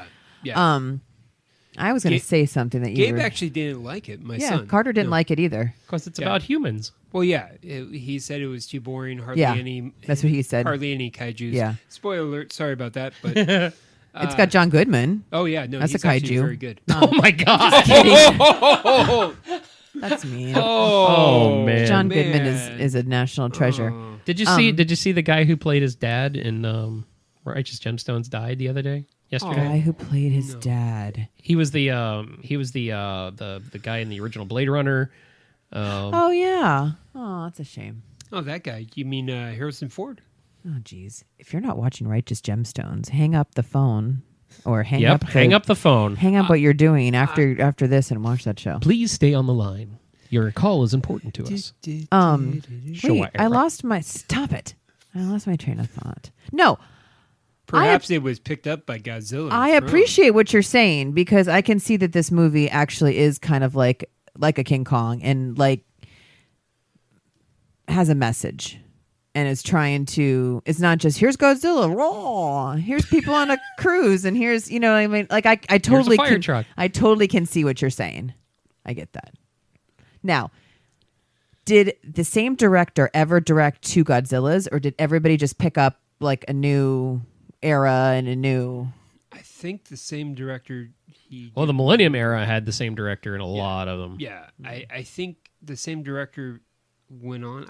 I was going to say something that you
Gabe
were...
actually didn't like it. My
yeah,
son.
Carter didn't like it either.
Because it's about humans.
Well, yeah. He said it was too boring. Hardly any.
That's what he said.
Hardly any kaijus.
Yeah.
Spoiler alert. Sorry about that, but.
It's got John Goodman.
Oh yeah, no,
that's
he's
a kaiju.
actually very good.
Oh my god!
Just kidding. That's mean.
Oh man,
John Goodman is a national treasure.
Did you see? Did you see the guy who played his dad in Righteous Gemstones died the other day? Yesterday.
The guy who played his dad.
He was the guy in the original Blade Runner.
Oh yeah. Oh, that's a shame.
Oh, that guy. You mean Harrison Ford?
Oh, geez. If you're not watching Righteous Gemstones, hang up the phone or hang up
the phone.
Hang up what you're doing after this and watch that show.
Please stay on the line. Your call is important to us.
Wait, I lost my... Stop it. I lost my train of thought. No.
Perhaps it was picked up by Godzilla.
I appreciate what you're saying because I can see that this movie actually is kind of like a King Kong and like has a message. And is trying to. It's not just here's Godzilla, raw. Here's people on a cruise, and here's what I mean. Like I totally
here's a fire truck.
I totally can see what you're saying. I get that. Now, did the same director ever direct two Godzillas, or did everybody just pick up like a new era and a new?
I think the same director.
Well, the Millennium Era had the same director in a lot of them.
Yeah, I think the same director went on.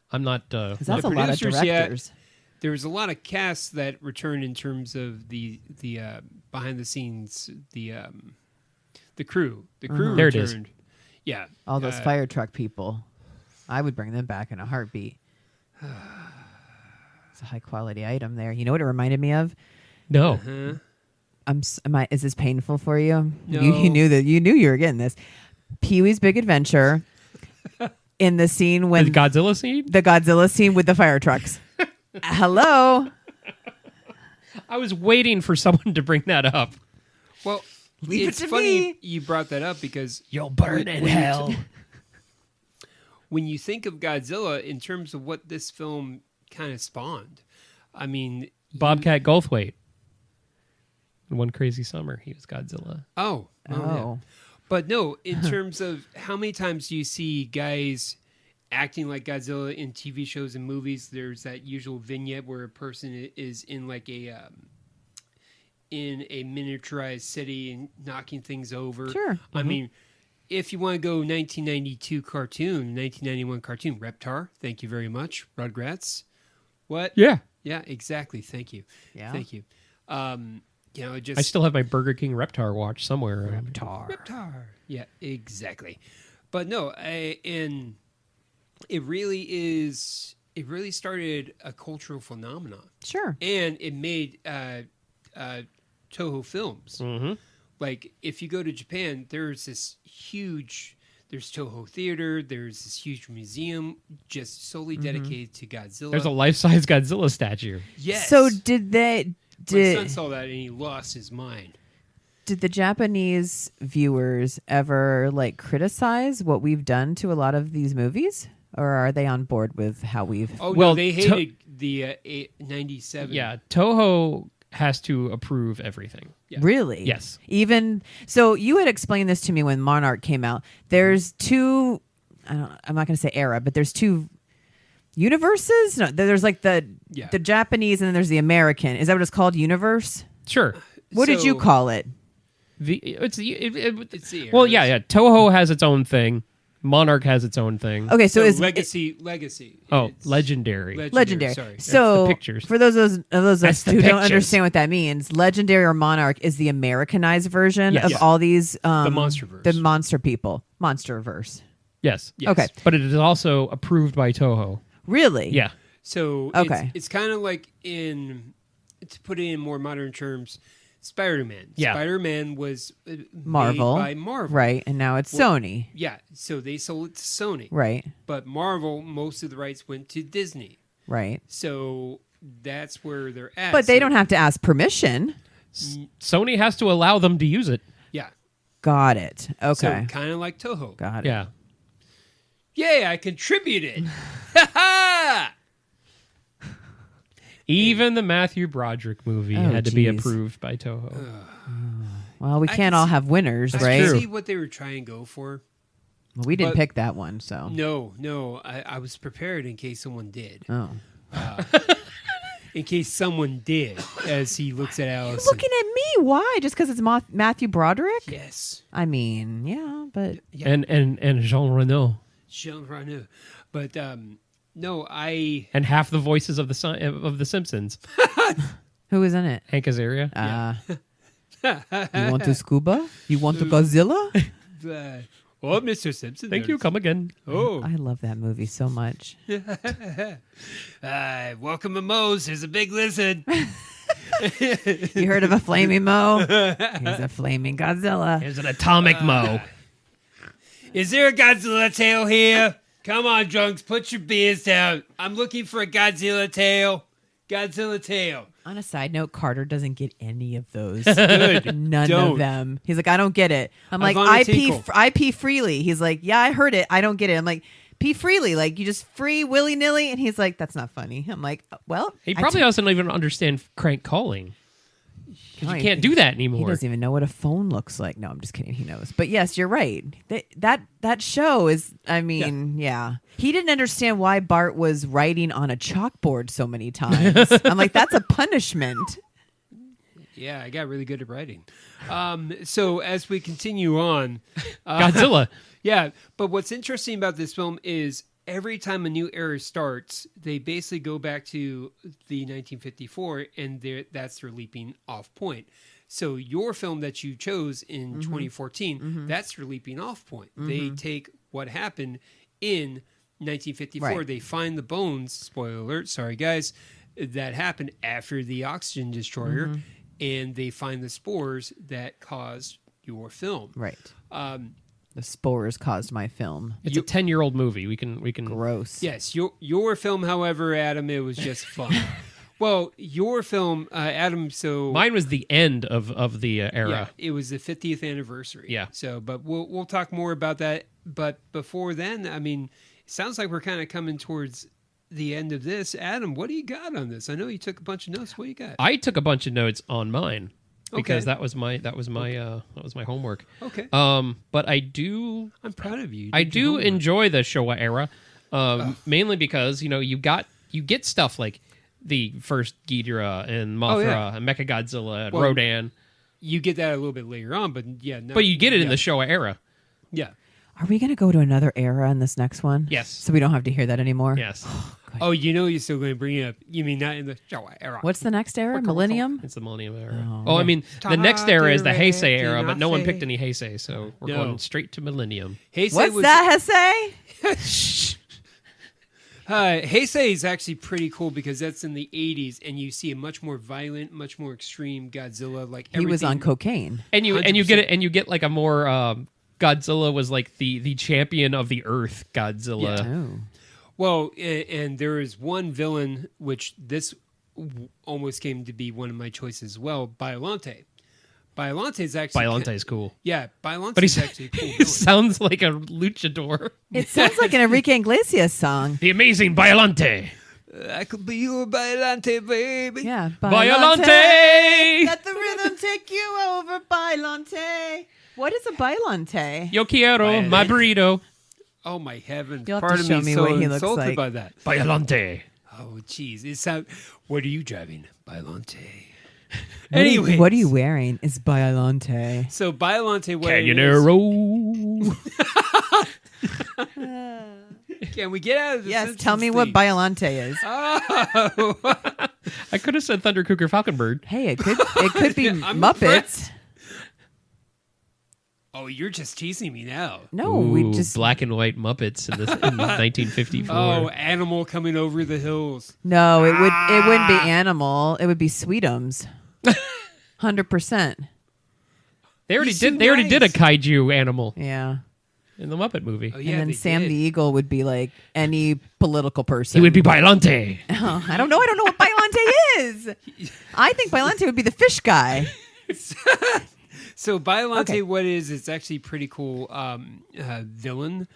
I'm not.
That's a lot of directors.
There was a lot of casts that returned in terms of the behind the scenes, the crew. The crew
There
returned.
it is.
Yeah,
all those fire truck people. I would bring them back in a heartbeat. It's a high quality item there. You know what it reminded me of?
No.
Is this painful for you?
No.
You knew you were getting this. Pee-wee's Big Adventure. In the scene when
the Godzilla scene
with the fire trucks. Hello.
I was waiting for someone to bring that up.
Well,
Leave
it's
it to
funny
me.
You brought that up because
you'll burn in hell.
When you think of Godzilla in terms of what this film kind of spawned, I mean,
Bobcat Goldthwait. In One Crazy Summer, he was Godzilla.
Oh. Yeah. But no, in terms of how many times do you see guys acting like Godzilla in TV shows and movies? There's that usual vignette where a person is in like in a miniaturized city and knocking things over.
Sure.
I mean, if you want to go 1992 cartoon, 1991 cartoon, Reptar, thank you very much. Rugrats. What?
Yeah.
Yeah, exactly. Thank you.
Yeah.
Thank you.
I still have my Burger King Reptar watch somewhere.
Reptar. Yeah, exactly. But no, and it really is. It really started a cultural phenomenon.
Sure.
And it made Toho films.
Mm-hmm.
Like if you go to Japan, there's this huge. There's Toho Theater. There's this huge museum just solely dedicated to Godzilla.
There's a life-size Godzilla statue.
Yes.
So did they?
My son saw that and he lost his mind.
Did the Japanese viewers ever like criticize what we've done to a lot of these movies, or are they on board with how we've?
Oh well, no, they hated the 97.
Yeah, Toho has to approve everything.
Yeah.
Really?
Yes.
Even so, you had explained this to me when Monarch came out. There's two. I'm not going to say era, but there's two universes. No, there's like the Japanese and then there's the American. Is that what it's called? Universe?
Sure.
What did you call it?
It's the
well, yeah. Toho has its own thing. Monarch has its own thing.
Okay, so is
legacy.
Oh,
It's
legendary.
Legendary.
Sorry.
So
the pictures.
For those of us
That's the
who don't
pictures.
understand what that means, Legendary or Monarch is the Americanized version
Yes.
of
Yeah.
all these
the Monsterverse.
the monster people, Monsterverse.
Yes.
Okay,
but it is also approved by Toho.
really?
Yeah.
So
Okay.
it's kind of like to put it in more modern terms, Spider-Man.
Yeah.
Spider-Man was
Marvel,
made by Marvel,
right? And now it's Sony,
Yeah, so they sold it to Sony,
right?
But Marvel, most of the rights went to Disney.
Right.
So that's where they're at.
But they don't have to ask permission.
Sony has to allow them to use it.
Yeah.
Got it. Okay.
So kind of like Toho.
Got it.
Yeah.
Yay, I contributed. Ha ha!
Even the Matthew Broderick movie had to be
geez.
approved by Toho.
Well, we can't all have winners,
I
right?
can see what they were trying to go for.
Well, we didn't
But-
pick that one, so.
No, I was prepared in case someone did.
Oh.
In case someone did, as he looks at Alison.
You're looking at me. Why? Just because it's Matthew Broderick?
Yes.
I mean, yeah, but.
Yeah.
And Jean Reno.
Jean Reno. But no, I
And half the voices of the Simpsons.
Who was in it?
Hank Azaria.
You want to scuba? You want to Godzilla?
Oh, Mr. Simpson.
Thank you. Come again.
Oh.
I love that movie so much.
Welcome to Moe's. There's a big lizard.
You heard of a flaming Moe? Here's a flaming Godzilla.
Here's an atomic Moe.
Is there a Godzilla tail here? Come on, drunks, put your beers down. I'm looking for a Godzilla tail. Godzilla tail.
On a side note, Carter doesn't get any of those.
Good.
None
Don't.
of them. He's like, I don't get it. I'm like,
Ivana Tinkle.
I pee freely. He's like, yeah, I heard it. I don't get it. I'm like, pee freely. Like, you just free willy-nilly. And he's like, that's not funny. I'm like, well.
He probably doesn't even understand crank calling. Because you can't do that anymore.
He doesn't even know what a phone looks like. No, I'm just kidding. He knows. But yes, you're right. That show is, I mean, yeah. He didn't understand why Bart was writing on a chalkboard so many times. I'm like, that's a punishment.
Yeah, I got really good at writing. So as we continue on.
Godzilla.
Yeah, but what's interesting about this film is every time a new era starts, they basically go back to the 1954, and that's their leaping off point. So your film that you chose in 2014, that's your leaping off point. They take what happened in 1954.
Right.
They find the bones, spoiler alert, sorry guys, that happened after the oxygen destroyer, and they find the spores that caused your film.
Right. The spores caused my film.
It's a 10-year-old movie. We can.
Gross.
Yes, your film, however, Adam, it was just fun. Well, your film, Adam. So
Mine was the end of the era.
yeah, it was the 50th anniversary.
Yeah.
So, but we'll talk more about that. But before then, I mean, it sounds like we're kind of coming towards the end of this. Adam, what do you got on this? I know you took a bunch of notes. What do you got?
I took a bunch of notes on mine because
Okay.
that was my homework.
Okay.
But
I'm proud of you.
I do enjoy the Showa era, mainly because you get stuff like the first Ghidorah and Mothra and Mechagodzilla and
Well,
Rodan.
You get that a little bit later on, but yeah. No,
But you get it in the Showa era.
Yeah.
Are we going to go to another era in this next one?
Yes.
So we don't have to hear that anymore?
Yes.
Oh, you're still going to bring it up. You mean not in the Showa era?
What's the next era? Millennium?
It's the Millennium era. I mean, the next era is the Heisei era, but no one picked any Heisei, so we're going straight to Millennium.
Heisei
What's that, Heisei?
Heisei is actually pretty cool because that's in the 80s, and you see a much more violent, much more extreme Godzilla. Like
He was on cocaine.
And you get it, and you get like a more Godzilla was like the champion of the Earth Godzilla.
Yeah.
Oh.
Well, and there is one villain which this almost came to be one of my choices as well. Biollante. Biollante is actually
Biollante is cool.
Yeah, Biollante
But
is actually a cool
he
villain.
sounds like a luchador.
It sounds like an Enrique Iglesias song.
The amazing Biollante.
I could be your Biollante, baby.
Yeah.
Biollante!
Let the rhythm take you over, Biollante. What is a Biollante?
Yo quiero my burrito.
Oh my heavens!
You'll have
Part
to
of
show
me
me
so
what he looks
insulted
like.
by that.
Biollante.
Oh, jeez. It sound. What are you driving, Biollante? Anyway,
What are you wearing? Is Biollante.
So Biollante, what
Canyonero.
Can we get out of this?
Yes, tell me what Biollante is.
Oh.
I could have said Thunder Cougar Falconbird.
Hey, it could be
I'm
Muppets.
impressed. Oh, you're just teasing me now.
No,
Ooh,
we just
black and white Muppets in 1954.
Oh, animal coming over the hills.
No, it wouldn't be Animal. It would be Sweetums. 100%.
They already
He's so
did. They already did a
nice.
kaiju animal
Yeah.
in the Muppet movie.
Oh, yeah,
And then
they
Sam
did.
the Eagle would be like any political person.
He would be Biollante.
Oh, I don't know. I don't know what Biollante is. I think Biollante would be the fish guy.
So Biollante,
Okay.
what it is, it's actually pretty cool villain.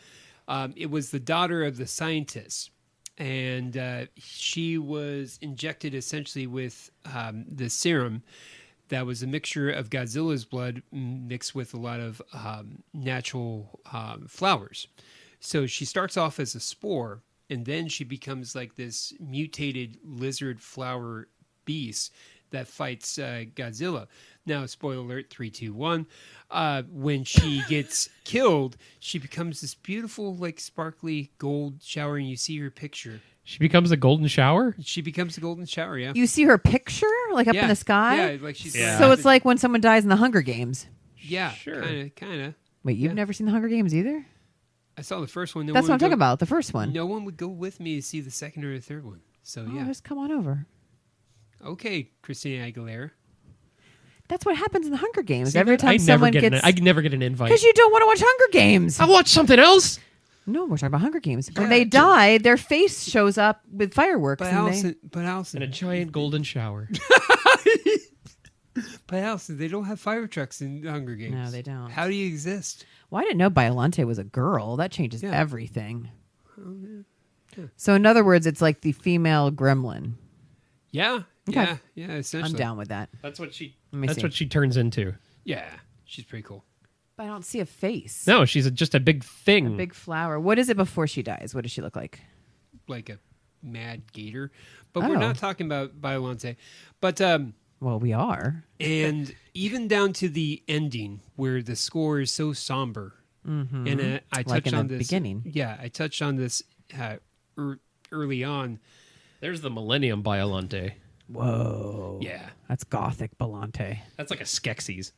It was the daughter of the scientist, and she was injected essentially with the serum that was a mixture of Godzilla's blood mixed with a lot of natural flowers. So she starts off as a spore, and then she becomes like this mutated lizard flower beast that fights Godzilla. Now, spoiler alert, 3, 2, 1. When she gets killed, she becomes this beautiful, like, sparkly gold shower, and you see her picture.
She becomes a golden shower?
She becomes a golden shower, yeah.
You see her picture, like up in the sky?
Yeah, like she's...
So it's like when someone dies in the Hunger Games.
Yeah,
sure.
Kind of.
Wait, you've never seen the Hunger Games either?
I saw the first one.
That's what I'm talking about, the first one.
No one would go with me to see the second or the third one. So,
Oh,
yeah.
just come on over.
Okay, Christina Aguilera.
That's what happens in the Hunger Games.
See,
Every time someone gets...
I never get an invite.
Because you don't want to watch Hunger Games.
I'll watch something else.
No, we're talking about Hunger Games. When they die, their face shows up with fireworks.
But Alison,
In a giant golden shower.
But Alison, they don't have fire trucks in Hunger Games.
No, they don't.
How do you exist?
Well, I didn't know Biollante was a girl. That changes
Yeah.
everything.
Oh, yeah.
So in other words, it's like the female gremlin.
Yeah,
Okay.
yeah, essentially.
I'm down with that.
That's what she.
Let me
That's
see.
what she turns into.
Yeah, she's pretty cool.
But I don't see a face.
No, she's just a big thing.
A big flower. What is it before she dies? What does she look like?
Like a mad gator. But we're
Oh.
not talking about Biollante. But,
Well, we are.
and even down to the ending where the score is so somber.
Mm-hmm.
And I
Like
touched
in
on
the
this.
beginning.
Yeah, I touched on this early on.
There's the Millennium Biollante.
Whoa.
Yeah.
That's gothic Biollante.
That's like a Skeksis.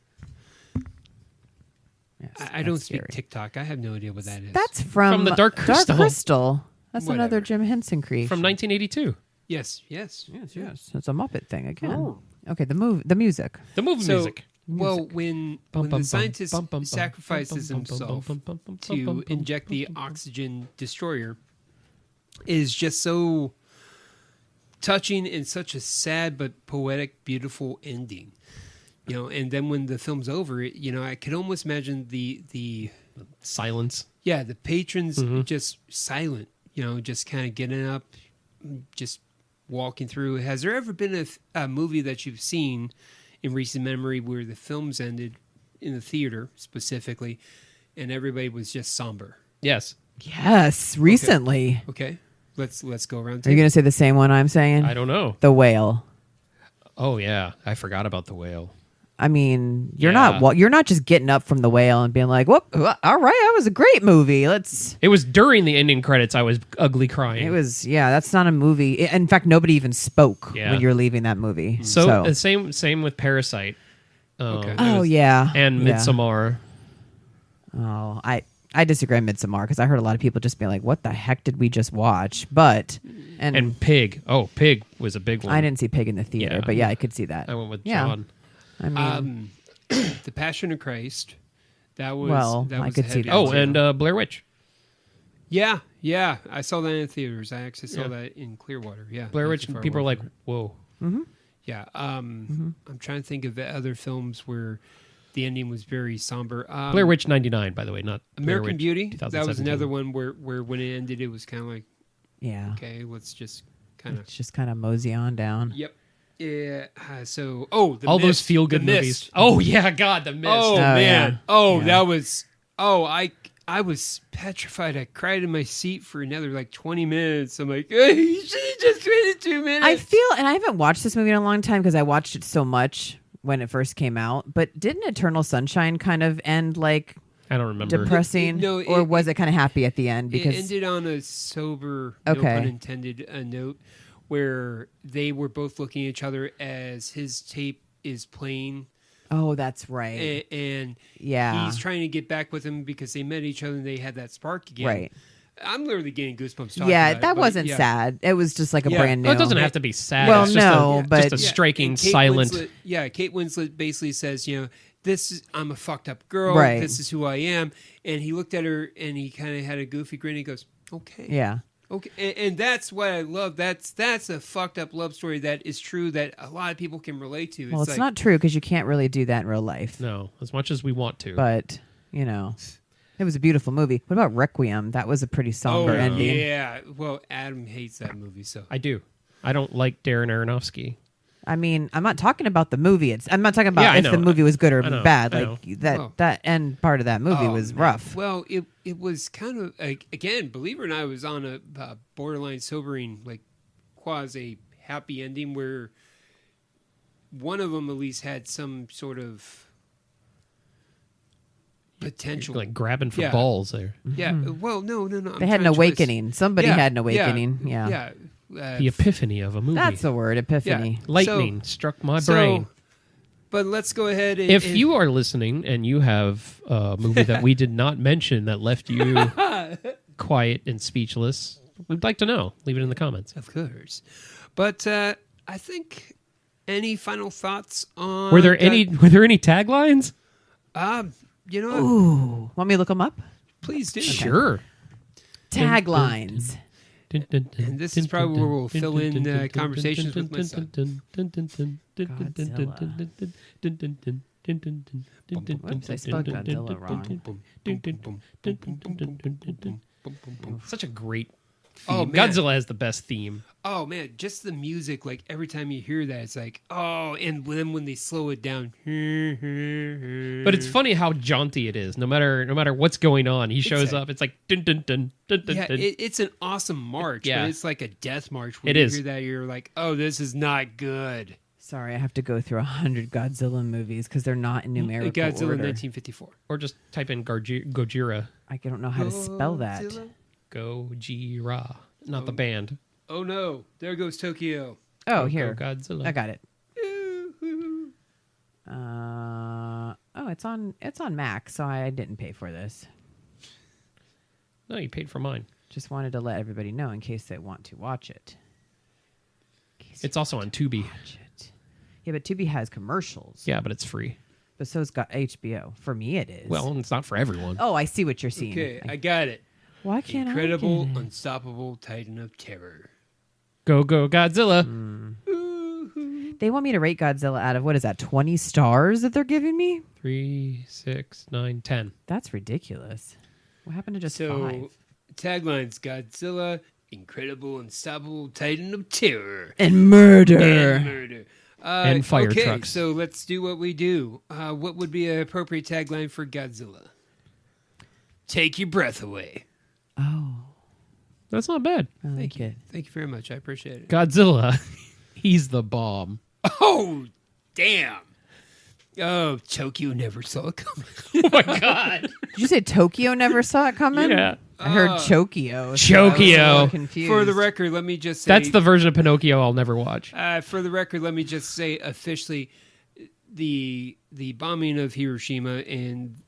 Yes,
I don't
that's
speak
scary.
TikTok. I have no idea what that is.
That's from
the Dark Crystal.
That's
Whatever.
another Jim Henson creation.
From 1982.
Yes.
Yes. It's a Muppet thing again.
Oh.
Okay, the music.
The movie
So,
music.
well, when
Bum,
the
bum,
scientist
bum, bum, bum,
sacrifices
bum, bum, bum,
himself
bum, bum, bum, bum,
to
bum,
inject the
bum, bum, bum.
oxygen destroyer, is just so touching and such a sad but poetic, beautiful ending. You know, and then when the film's over, I could almost imagine the
Silence.
yeah, the patrons
Mm-hmm.
just silent, just kind of getting up, just walking through. Has there ever been a movie that you've seen in recent memory where the films ended in the theater specifically and everybody was just somber?
Yes.
Yes, recently.
Okay, let's go around.
Are you going to say the same one I'm saying?
I don't know.
The Whale.
Oh yeah, I forgot about the whale.
I mean, you're
Yeah.
not just getting up from The Whale and being like, "Whoop, all right, that was a great movie. Let's."
It was during the ending credits I was ugly crying.
It was, yeah. That's not a movie. In fact, nobody even spoke
Yeah.
when you're leaving that movie.
So same with Parasite.
Okay.
Oh yeah,
And
yeah.
Midsommar.
Oh, I disagree on Midsommar because I heard a lot of people just being like, "What the heck did we just watch?" But
And Pig. Oh, Pig was a big one.
I didn't see Pig in the theater,
Yeah.
but yeah, I could see that.
I went with
Yeah.
John.
I mean,
The Passion of Christ. That was
Well,
that
I
was
could
a
see
heavy
that.
Oh,
one.
and Blair Witch.
yeah, I saw that in theaters. I actually saw
Yeah.
that in Clearwater. Yeah,
Blair
not
Witch.
too far
People are
away
like,
from it.
whoa.
Yeah. I'm trying to think of the other films where the ending was very somber.
Blair Witch 99, by the way, not Blair
American
Witch
Beauty. That was
2017.
another one where when it ended, it was kind of like,
yeah,
okay, let's just kind of.
it's just kind of mosey on down.
Yep. Yeah. The
All
Mist,
those feel-good
The
movies.
Mist.
Oh, yeah, God, The Mist.
Oh,
yeah.
man. Oh,
Yeah.
that was. Oh, I was petrified. I cried in my seat for another like 20 minutes. I'm like, hey, you should have just waited 2 minutes.
I feel, and I haven't watched this movie in a long time because I watched it so much when it first came out. But didn't Eternal Sunshine kind of end like
I don't remember.
depressing,
No,
or was it kind of happy at the end? Because
it ended on a sober, no
Okay.
pun intended, note where they were both looking at each other as his tape is playing,
oh, that's right.
and
Yeah.
he's trying to get back with him because they met each other and they had that spark again.
Right.
I'm literally getting goosebumps talking
Yeah,
about it,
that
but
wasn't
yeah.
sad. It was just like a
Yeah.
brand new.
Well, it doesn't have to be sad.
Well,
it's just
no,
a,
but-
just a
Yeah,
striking,
and Kate
silent.
Winslet, Kate Winslet basically says, I'm a fucked up girl.
Right.
This is who I am. And he looked at her and he kind of had a goofy grin. He goes, okay.
Yeah.
Okay, and that's what I love. That's a fucked up love story that is true that a lot of people can relate to.
Well, it's not true because you can't really do that in real life.
No, as much as we want to.
But, you know, it was a beautiful movie. What about Requiem? That was a pretty somber ending.
Yeah, well, Adam hates that movie, so.
I do. I don't like Darren Aronofsky.
I mean, I'm not talking about the movie. I'm not talking about if the movie was good or bad. Like that end part of that movie was rough.
Well, it was kind of again, believe it or not, I was on a borderline sobering, like quasi happy ending where one of them at least had some sort of potential,
like grabbing for balls there.
Yeah. Well, no.
They had an awakening. Somebody had an awakening. Yeah.
The epiphany of a movie.
That's the word, epiphany.
Yeah. Lightning struck my brain.
But let's go ahead and...
If you are listening and you have a movie that we did not mention that left you quiet and speechless, we'd like to know. Leave it in the comments.
Of course. But I think any final thoughts on...
Were there any taglines?
You know...
Ooh. Want me to look them up?
Please do.
Sure.
Taglines.
And this is probably where we'll fill in conversations with my son.
Whoops, I spelled Godzilla wrong.
Such a great theme. Oh, Godzilla has the best theme.
Oh man, just the music, like every time you hear that, it's like, oh, and then when they slow it down.
But it's funny how jaunty it is. No matter what's going on, he shows up. It's like dun dun dun dun dun.
Yeah,
dun.
it's an awesome march.
Yeah.
But it's like a death march. When you hear that, you're like, oh, this is not good.
Sorry, I have to go through 100 Godzilla movies because they're not in numerical
Godzilla
order.
1954.
Or just type in Gojira.
I don't know how to spell that.
Gojira, not the band.
Oh no! There goes Tokyo.
Oh, here,
Godzilla.
I got it. It's on Mac, so I didn't pay for this.
No, you paid for mine.
Just wanted to let everybody know in case they want to watch it.
It's also on Tubi.
Yeah, but Tubi has commercials.
Yeah, but it's free.
But so's got HBO. For me, it is.
Well, it's not for everyone.
Oh, I see what you're seeing.
Okay, I got it.
Why can't
Incredible,
I get it?
unstoppable titan of terror.
Go Godzilla.
They want me to rate Godzilla out of, what is that, 20 stars that they're giving me?
3, 6, 9, 10.
That's ridiculous. What happened to just 5?
Taglines: Godzilla, incredible, unstoppable titan of terror.
And murder.
And fire
okay,
trucks.
So let's do what we do. What would be an appropriate tagline for Godzilla? Take your breath away.
Oh.
That's not bad.
Thank you. Thank you very much. I appreciate it.
Godzilla, he's the bomb.
Oh, damn. Oh, Tokyo never saw it coming.
Oh, my God.
Did you say Tokyo never saw it coming?
Yeah.
I heard Chokio.
Chokio.
Confused.
For the record, let me just say...
That's the version of Pinocchio I'll never watch.
For the record, let me just say officially, the bombing of Hiroshima and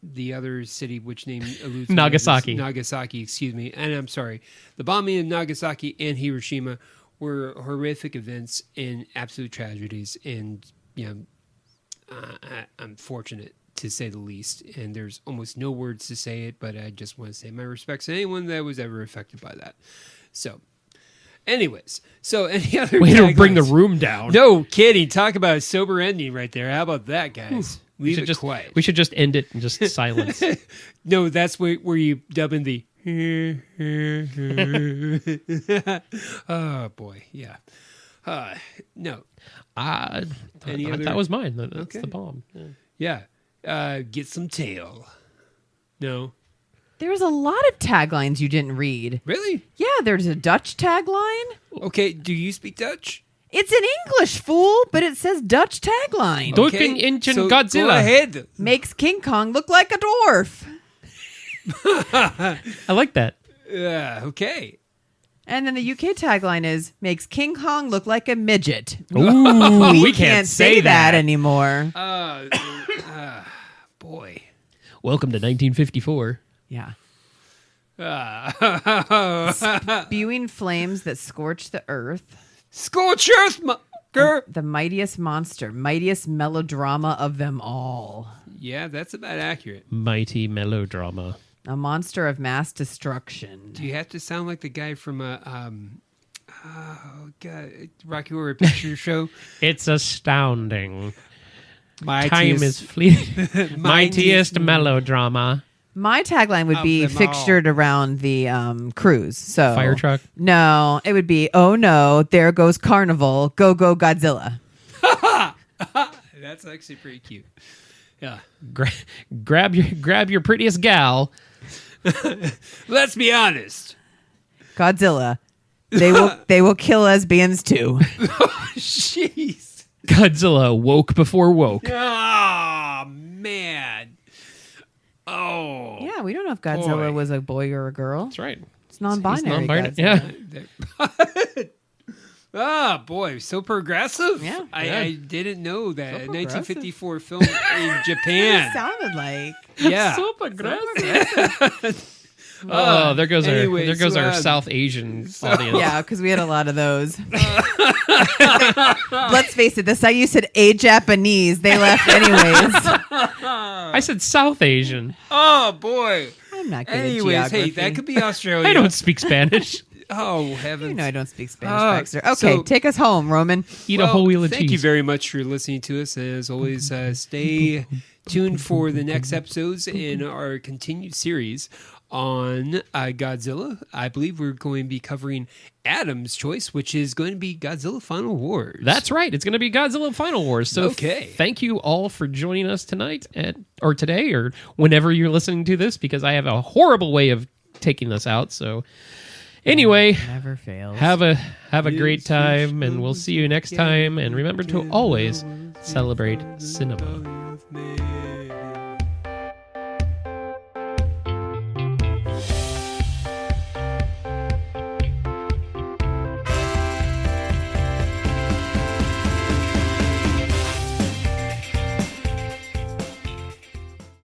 the other city, which name alludes to
Nagasaki.
Nagasaki, excuse me. And I'm sorry. The bombing of Nagasaki and Hiroshima were horrific events and absolute tragedies. And, I'm fortunate, to say the least. And there's almost no words to say it, but I just want to say my respects to anyone that was ever affected by that. So... Anyways, so any other
way to bring the room down?
No kidding. Talk about a sober ending right there. How about that, guys? Leave it quiet.
We should just end it in just silence.
No, that's where you dub in the. Oh boy, yeah. No.
That was mine. That's the bomb.
Yeah. Get some tail. No.
There's a lot of taglines you didn't read.
Really?
Yeah, there's a Dutch tagline.
Okay, do you speak Dutch?
It's in English, fool, but it says Dutch tagline.
Okay, so Godzilla.
Go ahead.
Makes King Kong look like a dwarf.
I like that.
Okay.
And then the UK tagline is, makes King Kong look like a midget.
Ooh,
we can't say that anymore.
Boy.
Welcome to 1954.
Yeah. Spewing flames that scorch the earth.
Scorch earth,
the mightiest monster, mightiest melodrama of them all.
Yeah, that's about accurate.
Mighty melodrama.
A monster of mass destruction.
Do you have to sound like the guy from Rocky Horror Picture Show?
It's astounding.
Mightiest,
Time is fleeting. Mightiest melodrama.
My tagline would be fixtured around the cruise. So
Fire truck?
No, it would be, oh no, there goes Carnival. Go, go, Godzilla.
That's actually pretty cute. Yeah.
Grab your prettiest gal.
Let's be honest.
Godzilla. They will kill lesbians too.
Jeez.
Godzilla woke before woke.
Oh, man. Oh.
Yeah, we don't know if Godzilla was a boy or a girl.
That's right.
It's non-binary.
He's non-binary.
Godzilla.
Yeah.
Ah, boy, so progressive.
Yeah.
I didn't know that.
So
1954 film in Japan.
It sounded like.
Yeah.
So progressive. Oh, there goes our South Asian audience.
Yeah, because we had a lot of those. Let's face it, the site you said a Japanese, they left anyways.
I said South Asian.
Oh, boy.
I'm not good at
Anyways,
geography.
hey, that could be Australia.
I don't speak Spanish.
Oh, heavens.
You know I don't speak Spanish, Baxter. Okay,
so-
take us home, Roman.
Eat a whole wheel of
Thank
cheese.
you very much for listening to us. And as always, stay tuned for the next episodes in our continued series on Godzilla. I believe we're going to be covering Adam's choice, which is going to be Godzilla Final Wars.
That's right. It's going to be Godzilla Final Wars. So
Okay.
thank you all for joining us tonight or today or whenever you're listening to this, because I have a horrible way of taking this out. So anyway,
Never fails.
have a great time, and we'll see you next time. And remember to always celebrate cinema.